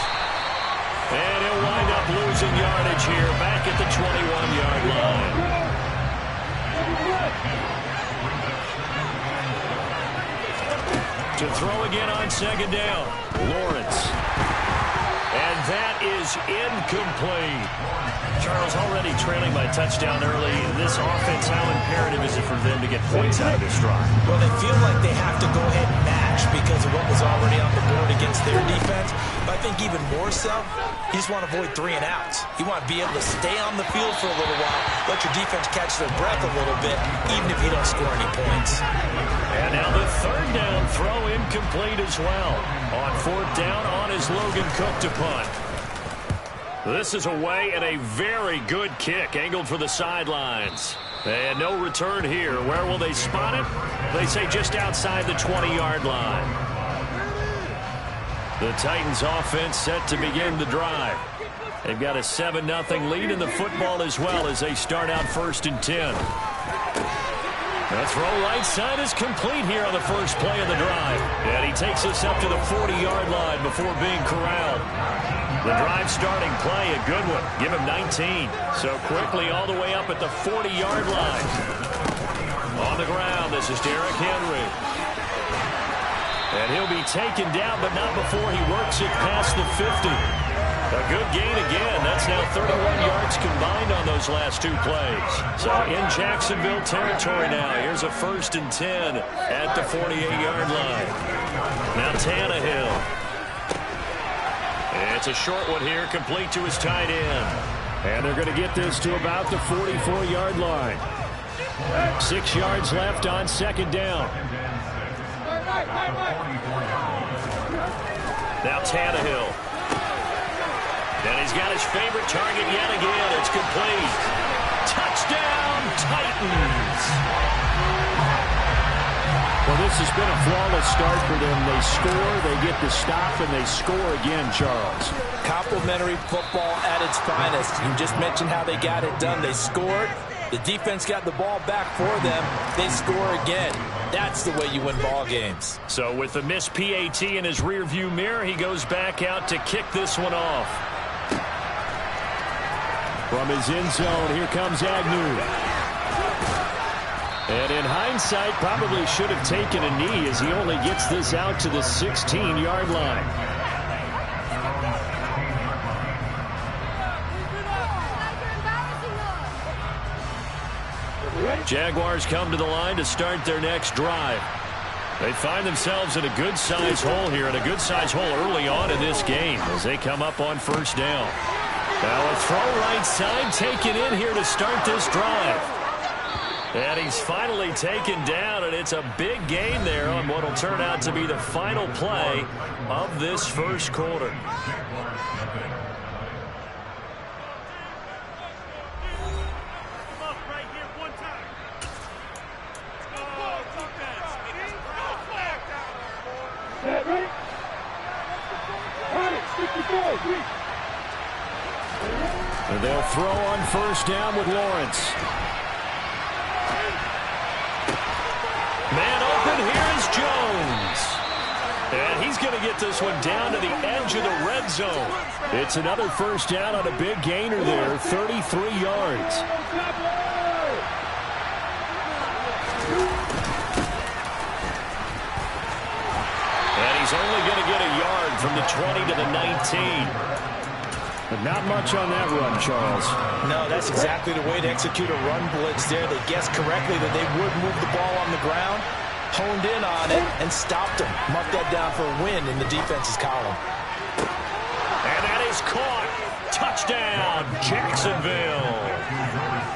And he'll wind up losing yardage here back at the 21-yard line. To throw again on 2nd down. Lawrence. And that is incomplete. Charles, already trailing by touchdown early. This offense, how imperative is it for them to get points out of this drive? Well, they feel like they have to go ahead and match because of what was already on the board against their defense. But I think even more so, you just want to avoid 3 and outs. You want to be able to stay on the field for a little while, let your defense catch their breath a little bit, even if you don't score any points. And now the 3rd down throw incomplete as well. On 4th down, on is Logan Cook to punt. This is away and a very good kick angled for the sidelines. And no return here. Where will they spot it? They say just outside the 20-yard line. The Titans offense set to begin the drive. They've got a 7-0 lead in the football as well as they start out 1st and 10. The throw right side is complete here on the first play of the drive. And he takes us up to the 40-yard line before being corralled. The drive starting play, a good one. Give him 19. So quickly all the way up at the 40-yard line. On the ground, this is Derrick Henry. And he'll be taken down, but not before he works it past the 50. A good gain again. That's now 31 yards combined on those last 2 plays. So in Jacksonville territory now. Here's a 1st and 10 at the 48-yard line. Now Tannehill. It's a short one here, complete to his tight end. And they're going to get this to about the 44-yard line. 6 yards left on 2nd down. Now Tannehill. And he's got his favorite target yet again. It's complete. Touchdown, Titans. Well, this has been a flawless start for them. They score, they get the stop, and they score again, Charles. Complimentary football at its finest. You just mentioned how they got it done. They scored. The defense got the ball back for them. They score again. That's the way you win ball games. So with the missed PAT in his rearview mirror, he goes back out to kick this one off. From his end zone, here comes Agnew. And in hindsight, probably should have taken a knee as he only gets this out to the 16-yard line. Jaguars come to the line to start their next drive. They find themselves in a good-sized hole here, and a good-sized hole early on in this game as they come up on 1st down. Now a throw right side taken in here to start this drive. And he's finally taken down, and it's a big gain there on what will turn out to be the final play of this first quarter. And they'll throw on 1st down with Lawrence. Man open, here is Jones. And he's going to get this one down to the edge of the red zone. It's another 1st down on a big gainer there, 33 yards. And he's only going to get a yard from the 20 to the 19. But not much on that run, Charles. No, that's exactly the way to execute a run blitz there. They guessed correctly that they would move the ball on the ground, honed in on it, and stopped them. Mark that down for a win in the defense's column. And that is caught. Touchdown, Jacksonville.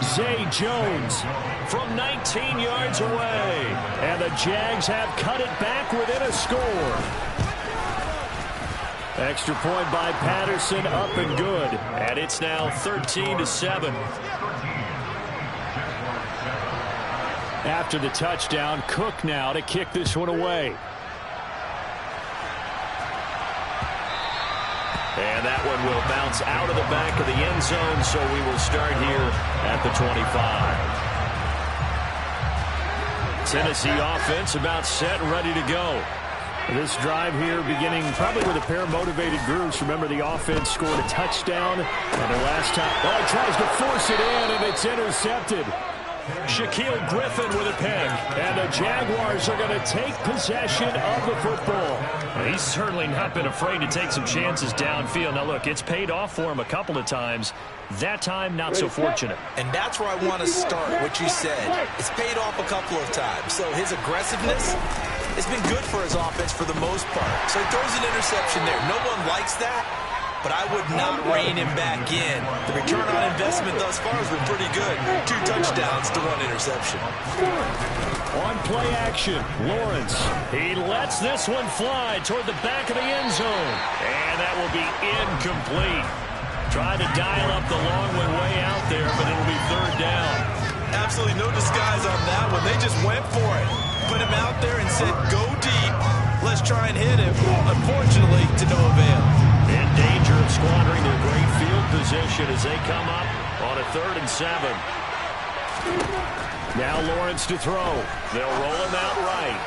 Zay Jones from 19 yards away. And the Jags have cut it back within a score. Extra point by Patterson, up and good. And it's now 13-7. After the touchdown, Cook now to kick this one away. And that one will bounce out of the back of the end zone, so we will start here at the 25. Tennessee offense about set and ready to go. This drive here beginning probably with a pair of motivated groups. Remember, the offense scored a touchdown on their last time. Oh, he tries to force it in, and it's intercepted. Shaquille Griffin with a pick. And the Jaguars are going to take possession of the football. He's certainly not been afraid to take some chances downfield. Now, look, it's paid off for him a couple of times. That time, not so fortunate. And that's where I want to start, what you said. It's paid off a couple of times. So his aggressiveness has been good for his offense for the most part. So he throws an interception there. No one likes that, but I would not rein him back in. The return on investment thus far has been pretty good. 2 touchdowns to 1 interception. On play action, Lawrence. He lets this one fly toward the back of the end zone. And that will be incomplete. Tried to dial up the long one way out there, but it'll be 3rd down. Absolutely no disguise on that one. They just went for it. Put him out there and said, go deep. let's try and hit him. Unfortunately, to no avail. In danger of squandering their great field position as they come up on a 3rd and 7. Now Lawrence to throw. They'll roll him out right.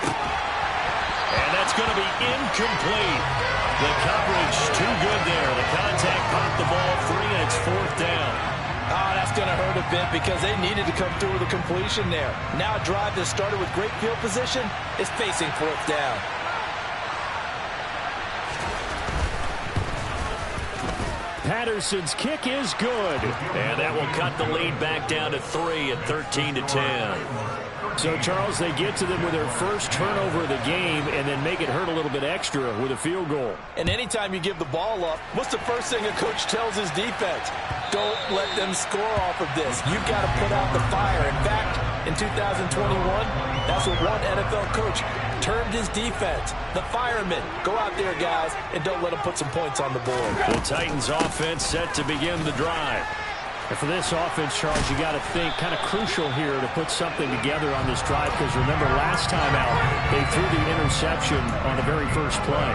And that's going to be incomplete. The coverage too good there. The contact popped the ball free, and it's 4th down. Oh, that's going to hurt a bit because they needed to come through with a completion there. Now a drive that started with great field position is facing 4th down. Patterson's kick is good. And that will cut the lead back down to 3 at 13-10. So, Charles, they get to them with their first turnover of the game and then make it hurt a little bit extra with a field goal. And anytime you give the ball up, what's the first thing a coach tells his defense? Don't let them score off of this. You've got to put out the fire. In fact, in 2021, that's what one NFL coach termed his defense. The firemen. Go out there, guys, and don't let them put some points on the board. The Titans offense set to begin the drive. And for this offense, Charles, you got to think kind of crucial here to put something together on this drive because remember last time out they threw the interception on the very first play.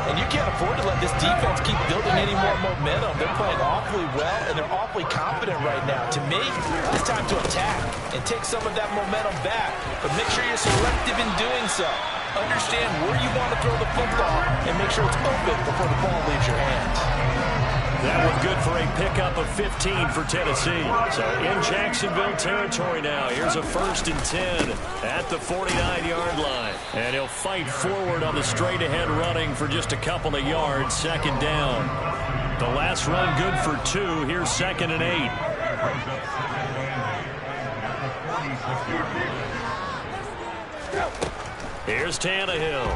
And you can't afford to let this defense keep building any more momentum. They're playing awfully well, and they're awfully confident right now. To me, it's time to attack and take some of that momentum back. But make sure you're selective in doing so. Understand where you want to throw the football and make sure it's open before the ball leaves your hands. That one good for a pickup of 15 for Tennessee. So in Jacksonville territory now. Here's a 1st and 10 at the 49-yard line. And he'll fight forward on the straight-ahead running for just a couple of yards. 2nd down. The last run good for 2. Here's 2nd and 8. Here's Tannehill.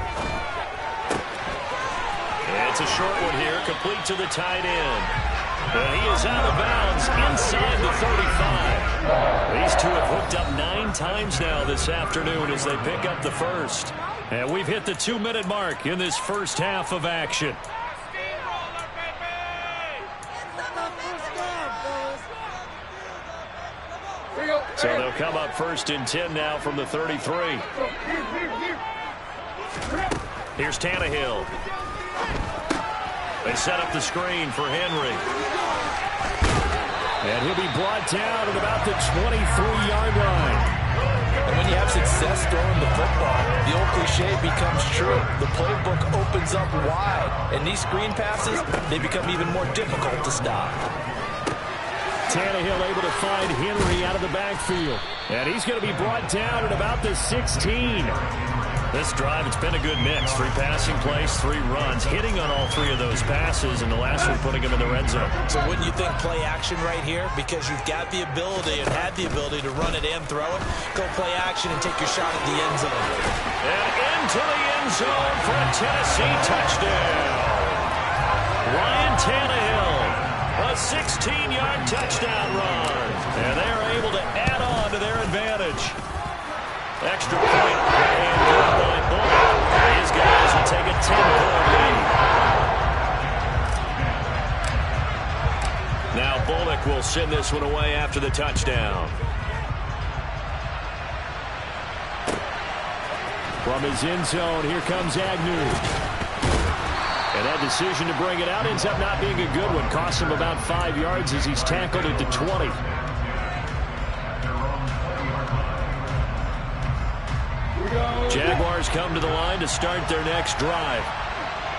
It's a short one here, complete to the tight end. And he is out of bounds inside the 35. These two have hooked up 9 times now this afternoon as they pick up the first. And we've hit the 2-minute mark in this first half of action. So they'll come up 1st and 10 now from the 33. Here's Tannehill. They set up the screen for Henry. And he'll be brought down at about the 23-yard line. And when you have success throwing the football, the old cliche becomes true. The playbook opens up wide. And these screen passes, they become even more difficult to stop. Tannehill able to find Henry out of the backfield. And he's going to be brought down at about the 16. This drive, it's been a good mix. 3 passing plays, 3 runs, hitting on all 3 of those passes, and the last one putting him in the red zone. So wouldn't you think play action right here? Because you've got the ability and had the ability to run it and throw it. Go play action and take your shot at the end zone. And into the end zone for a Tennessee touchdown. Ryan Tannehill, a 16-yard touchdown run. And they are able to add on to their advantage. Extra point and good by Bullock. These guys will take a 10-point lead. Now Bullock will send this one away after the touchdown. From his end zone, here comes Agnew. And that decision to bring it out ends up not being a good one. Costs him about 5 yards as he's tackled at the 20. Jaguars come to the line to start their next drive.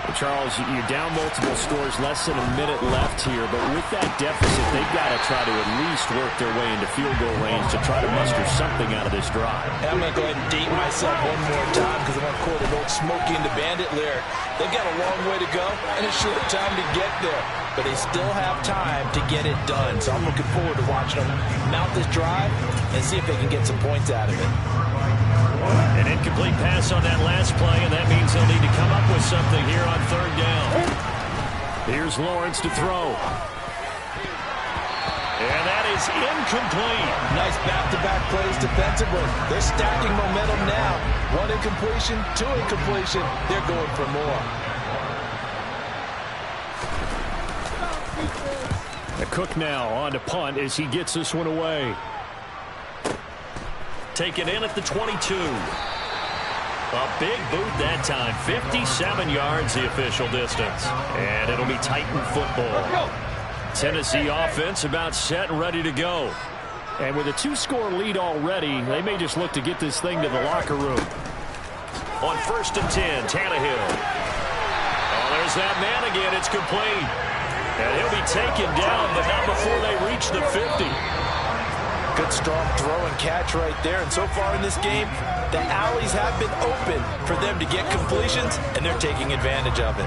Well, Charles, you're down multiple scores, less than a minute left here, but with that deficit, they've got to try to at least work their way into field goal range to try to muster something out of this drive. And I'm going to go ahead and date myself one more time because I'm going to quote an old Smokey and the Bandit lyric. They've got a long way to go and a short time to get there, but they still have time to get it done. So I'm looking forward to watching them mount this drive and see if they can get some points out of it. An incomplete pass on that last play, and that means they'll need to come up with something here on 3rd down. Here's Lawrence to throw. And that is incomplete. Nice back-to-back plays defensively. They're stacking momentum now. 1 incompletion, 2 incompletion. They're going for more. The Cook now on to punt as he gets this one away. Taken in at the 22. A big boot that time. 57 yards the official distance. And it'll be Titan football. Tennessee offense about set and ready to go. And with a 2-score lead already, they may just look to get this thing to the locker room. On 1st and 10, Tannehill. Oh, there's that man again. It's complete. And he'll be taken down, but not before they reach the 50. Good strong throw and catch right there. And so far in this game, the alleys have been open for them to get completions, and they're taking advantage of it.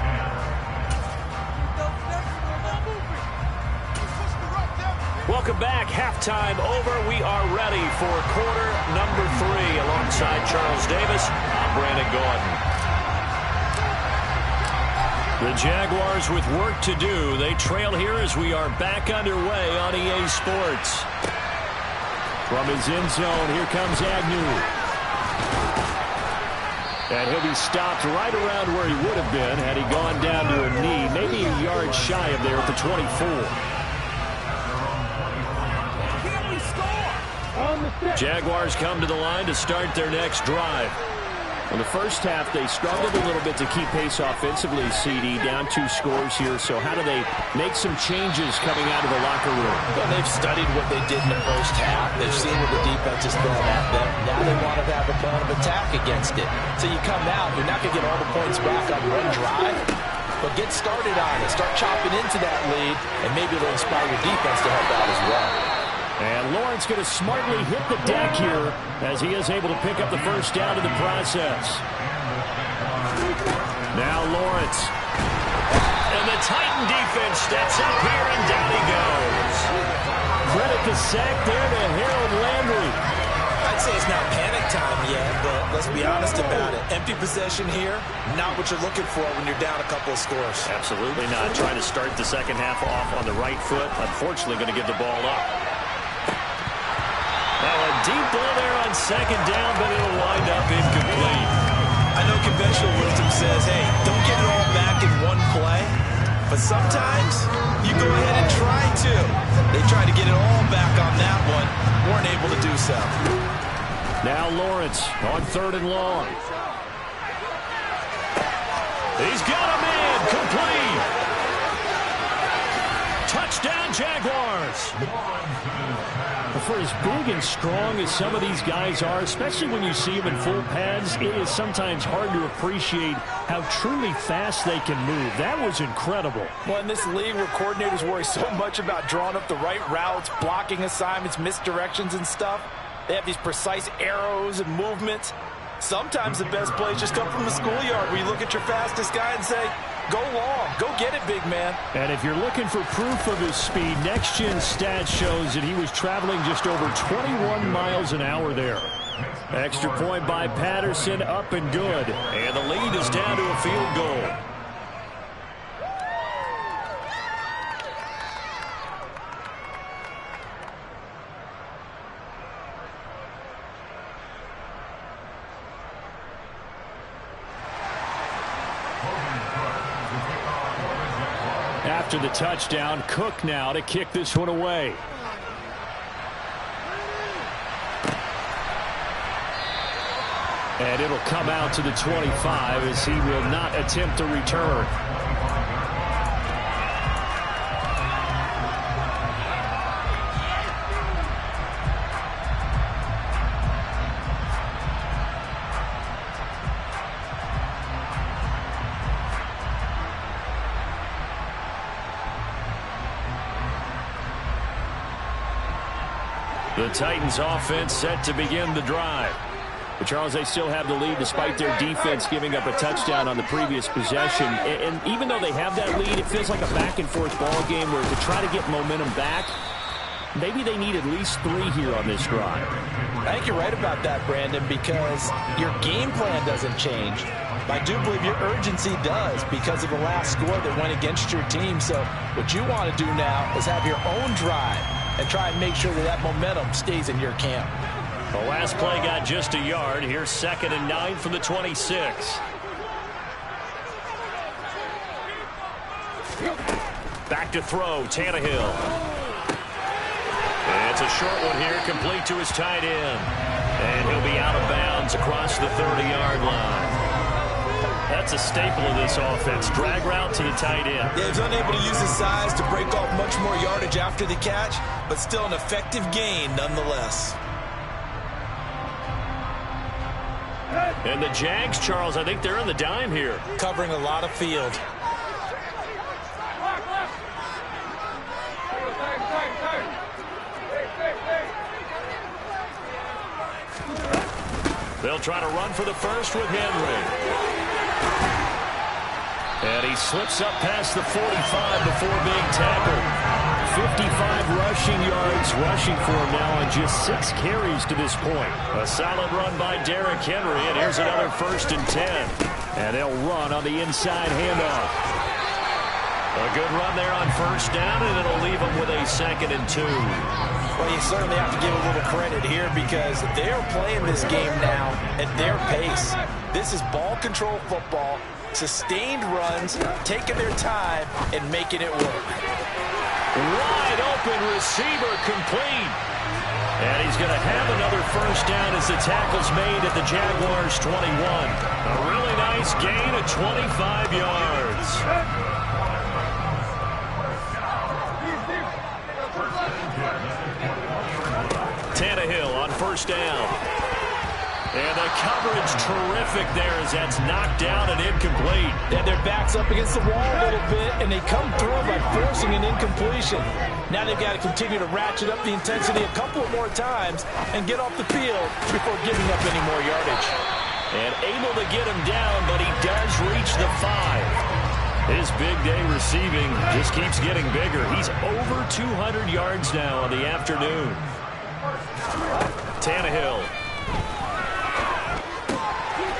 Welcome back. Halftime over. We are ready for quarter number 3. Alongside Charles Davis, I'm Brandon Gaudin. The Jaguars with work to do. They trail here as we are back underway on EA Sports. From his end zone, here comes Agnew. And he'll be stopped right around where he would have been had he gone down to a knee, maybe a yard shy of there at the 24. Jaguars come to the line to start their next drive. In the first half, they struggled a little bit to keep pace offensively, CD, down 2 scores here. So how do they make some changes coming out of the locker room? Well, they've studied what they did in the first half. They've seen what the defense is throwing at them. Now they want to have a plan of attack against it. So you come out, you're not going to get all the points back on one drive, but get started on it. Start chopping into that lead, and maybe it'll inspire your defense to help out as well. And Lawrence going to smartly hit the deck here as he is able to pick up the first down in the process. Now Lawrence. And the Titan defense steps up here, and down he goes. Credit the sack there to Harold Landry. I'd say it's not panic time yet, but let's be honest about it. Empty possession here, not what you're looking for when you're down a couple of scores. Absolutely not. Trying to start the second half off on the right foot. Unfortunately, going to give the ball up. Now a deep ball there on second down, but it'll wind up incomplete. I know conventional wisdom says, hey, don't get it all back in one play. But sometimes you go ahead and try to. They tried to get it all back on that one. Weren't able to do so. Now Lawrence on 3rd and long. He's got him in. Complete. Touchdown, Jaguars. For as big and strong as some of these guys are, especially when you see them in full pads, it is sometimes hard to appreciate how truly fast they can move. That was incredible. Well, in this league where coordinators worry so much about drawing up the right routes, blocking assignments, misdirections and stuff, they have these precise arrows and movements. Sometimes the best plays just come from the schoolyard where you look at your fastest guy and say, go long, go get it, big man. And if you're looking for proof of his speed, Next Gen Stats shows that he was traveling just over 21 miles an hour there. Extra point by Patterson, up and good. And the lead is down to a field goal. After the touchdown, Cook now to kick this one away. And it'll come out to the 25 as he will not attempt to return. The Titans offense set to begin the drive. But Charles, they still have the lead despite their defense giving up a touchdown on the previous possession. And even though they have that lead, it feels like a back-and-forth ball game where to try to get momentum back, maybe they need at least 3 here on this drive. I think you're right about that, Brandon, because your game plan doesn't change. I do believe your urgency does because of the last score that went against your team. So what you want to do now is have your own drive and try and make sure that that momentum stays in your camp. The last play got just a yard. Here's 2nd and 9 from the 26. Back to throw, Tannehill. And it's a short one here, complete to his tight end. And he'll be out of bounds across the 30-yard line. That's a staple of this offense. Drag route to the tight end. Yeah, he's unable to use his size to break off much more yardage after the catch, but still an effective gain nonetheless. And the Jags, Charles, I think they're on the dime here. Covering a lot of field. They'll try to run for the first with Henry. And he slips up past the 45 before being tackled. 55 rushing yards rushing for him now on just 6 carries to this point. A solid run by Derrick Henry, and here's another 1st and 10. And they'll run on the inside handoff. A good run there on 1st down, and it'll leave them with a 2nd and 2. Well, you certainly have to give a little credit here because they're playing this game now at their pace. This is ball control football, sustained runs, taking their time, and making it work. Wide open receiver complete. And he's going to have another 1st down as the tackle's made at the Jaguars' 21. A really nice gain of 25 yards. Tannehill on 1st down. And the coverage terrific there as that's knocked down and incomplete. Yeah, their back's up against the wall a little bit, and they come through by forcing an incompletion. Now they've got to continue to ratchet up the intensity a couple of more times and get off the field before giving up any more yardage. And able to get him down, but he does reach the 5. His big day receiving just keeps getting bigger. He's over 200 yards now on the afternoon. Tannehill.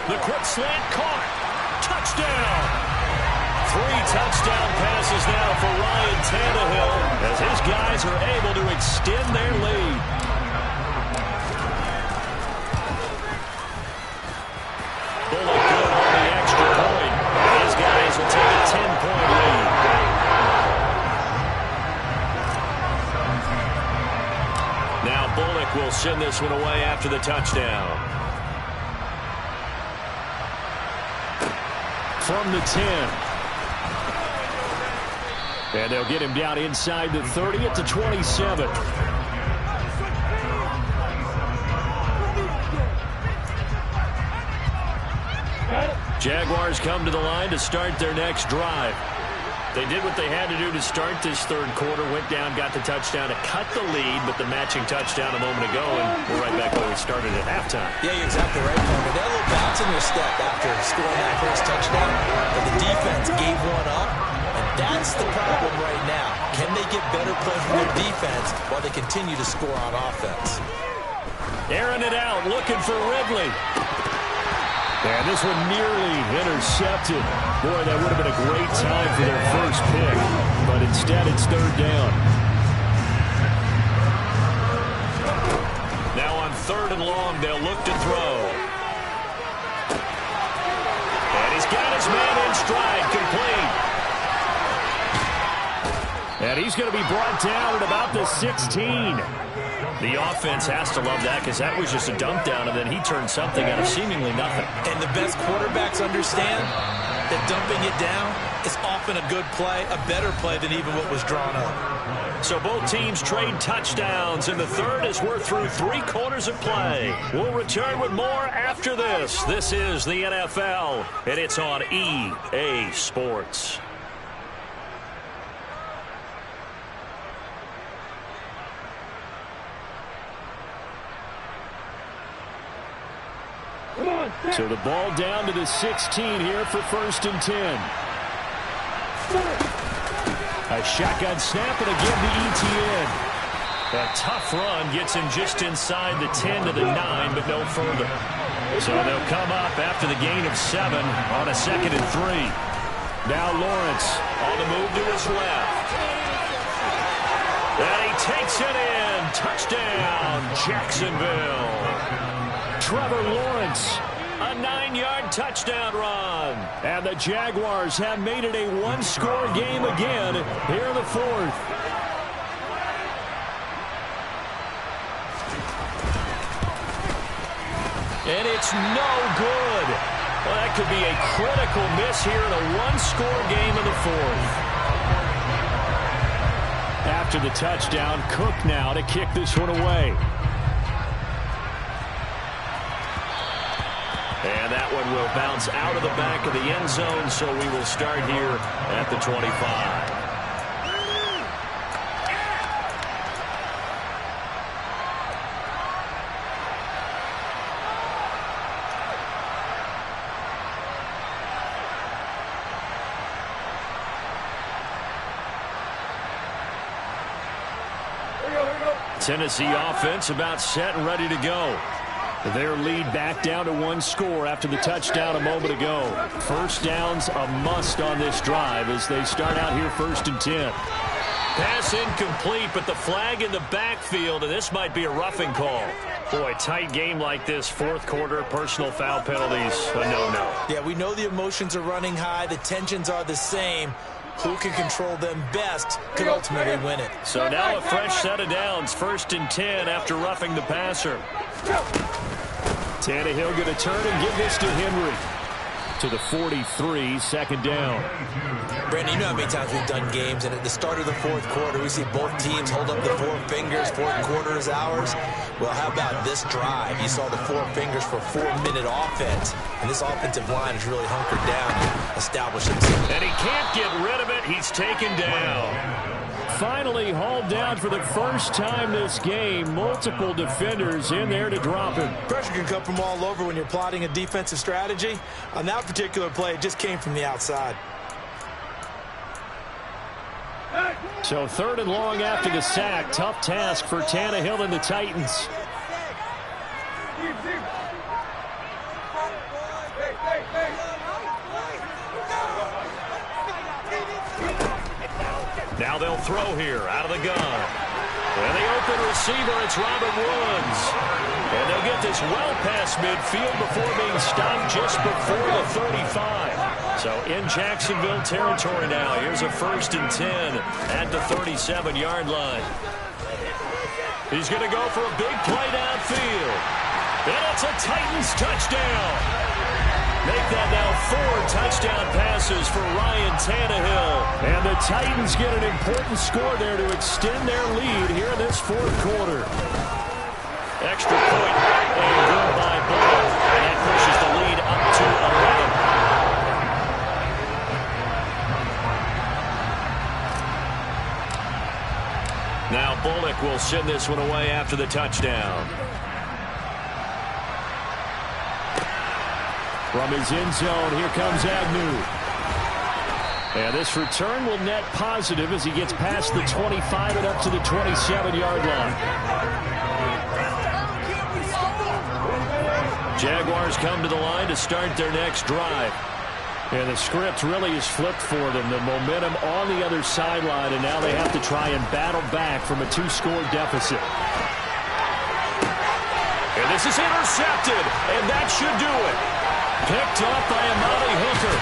The quick slant caught. Touchdown. 3 touchdown passes now for Ryan Tannehill as his guys are able to extend their lead. Bullock good on the extra point. His guys will take a 10-point lead. Now Bullock will send this one away after the touchdown. From the 10. And they'll get him down inside the 30 at the 27. Jaguars come to the line to start their next drive. They did what they had to do to start this 3rd quarter, went down, got the touchdown to cut the lead, but the matching touchdown a moment ago, and we're right back where we started at halftime. Yeah, you're exactly right, Coleman. They had a little bounce in their step after scoring that first touchdown, but the defense gave one up, and that's the problem right now. Can they get better play from their defense while they continue to score on offense? Airing it out, looking for Ridley. And this one nearly intercepted. Boy, that would have been a great time for their first pick. But instead, it's 3rd down. Now on 3rd and long, they'll look to throw. And he's got his man in stride, complete. And he's going to be brought down at about the 16. The offense has to love that because that was just a dump down, and then he turned something out of seemingly nothing. And the best quarterbacks understand that dumping it down is often a good play, a better play than even what was drawn up. So both teams trade touchdowns in the 3rd as we're through 3 quarters of play. We'll return with more after this. This is the NFL, and it's on EA Sports. So the ball down to the 16 here for 1st and 10. A shotgun snap and again to ETN. A tough run gets him just inside the 10 to the 9, but no further. So they'll come up after the gain of 7 on a 2nd and 3. Now Lawrence on the move to his left. And he takes it in. Touchdown, Jacksonville. Trevor Lawrence, a 9-yard touchdown run. And the Jaguars have made it a 1-score game again here in the 4th. And it's no good. Well, that could be a critical miss here in a one-score game in the fourth. After the touchdown, Cook now to kick this one away. And that one will bounce out of the back of the end zone, so we will start here at the 25. Tennessee offense about set and ready to go. Their lead back down to one score after the touchdown a moment ago. First down's a must on this drive as they start out here 1st and 10. Pass incomplete, but the flag in the backfield, and this might be a roughing call. Boy, tight game like this, fourth quarter, personal foul penalties, a no-no. Yeah, we know the emotions are running high. The tensions are the same. Who can control them best can ultimately win it. So now a fresh set of downs, 1st and 10 after roughing the passer. Tannehill going to turn and give this to Henry. To the 43, 2nd down. Brandon, you know how many times we've done games, and at the start of the fourth quarter, we see both teams hold up the four fingers, fourth quarter is ours. Well, how about this drive? You saw the four fingers for 4-minute offense, and this offensive line has really hunkered down and established itself. And he can't get rid of it. He's taken down. Finally hauled down for the first time this game. Multiple defenders in there to drop him. Pressure can come from all over when you're plotting a defensive strategy. On that particular play, it just came from the outside. So 3rd and long after the sack. Tough task for Tannehill and the Titans. Now they'll throw here out of the gun. And the open receiver, it's Robert Woods. And they'll get this well past midfield before being stopped just before the 35. So in Jacksonville territory now. Here's a 1st and 10 at the 37-yard line. He's going to go for a big play downfield. And it's a Titans touchdown. Make that now 4 touchdown passes for Ryan Tannehill. And the Titans get an important score there to extend their lead here in this fourth quarter. Extra point and good by Bando. And that pushes the lead up to 11. Now Bullock will send this one away after the touchdown. From his end zone, here comes Agnew. And this return will net positive as he gets past the 25 and up to the 27-yard line. Jaguars come to the line to start their next drive. And the script really is flipped for them. The momentum on the other sideline, and now they have to try and battle back from a 2-score deficit. And this is intercepted, and that should do it. Picked off by Amari Hooker.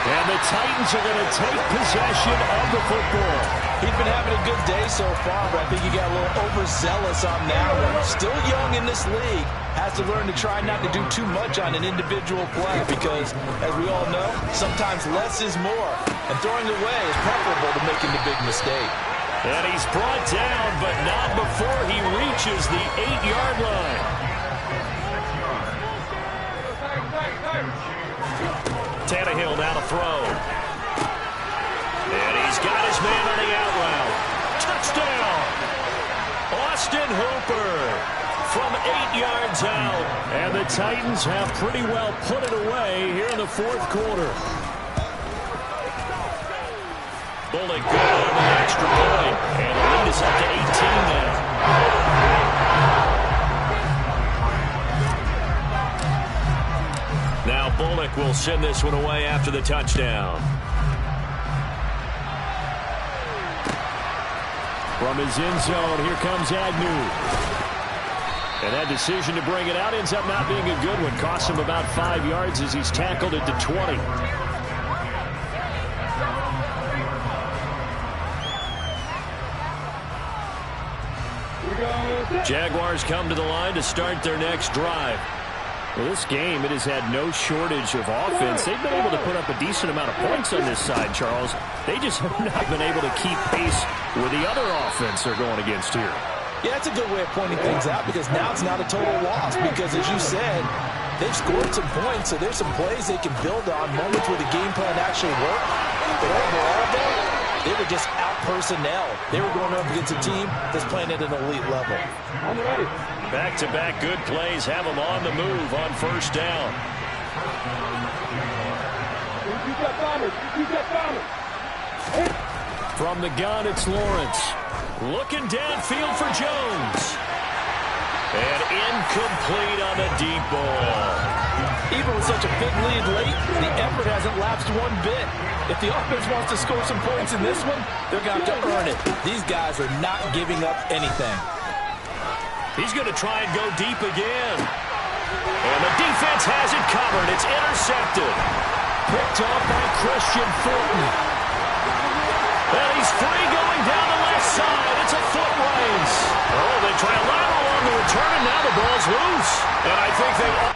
And the Titans are going to take possession of the football. He's been having a good day so far, but I think he got a little overzealous on that one. Still young in this league. Has to learn to try not to do too much on an individual play because, as we all know, sometimes less is more. And throwing away is preferable to making the big mistake. And he's brought down, but not before he reaches the 8-yard line. Tannehill now to throw. And he's got his man on the out route. Touchdown! Austin Hooper from 8 yards out. And the Titans have pretty well put it away here in the fourth quarter. Bullock good on the extra point. And the lead is up to 18 now. Now Bullock will send this one away after the touchdown. From his end zone, here comes Agnew. And that decision to bring it out ends up not being a good one. Costs him about 5 yards as he's tackled at the 20. Jaguars come to the line to start their next drive. Well, this game, it has had no shortage of offense. They've been able to put up a decent amount of points on this side, Charles. They just have not been able to keep pace with the other offense they're going against here. Yeah, that's a good way of pointing things out because now it's not a total loss because, as you said, they've scored some points, so there's some plays they can build on, moments where the game plan actually worked. But overall, though, they were just out-personnel. They were going up against a team that's playing at an elite level. Back-to-back good plays have them on the move on first down. From the gun, it's Lawrence. Looking downfield for Jones. And incomplete on the deep ball. Even with such a big lead late, the effort hasn't lapsed one bit. If the offense wants to score some points in this one, they're going to have to earn it. These guys are not giving up anything. He's going to try and go deep again. And the defense has it covered. It's intercepted. Picked off by Christian Fulton. And he's free going down the left side. It's a foot race. Oh, they try a lateral on the return, and now the ball's loose. And I think they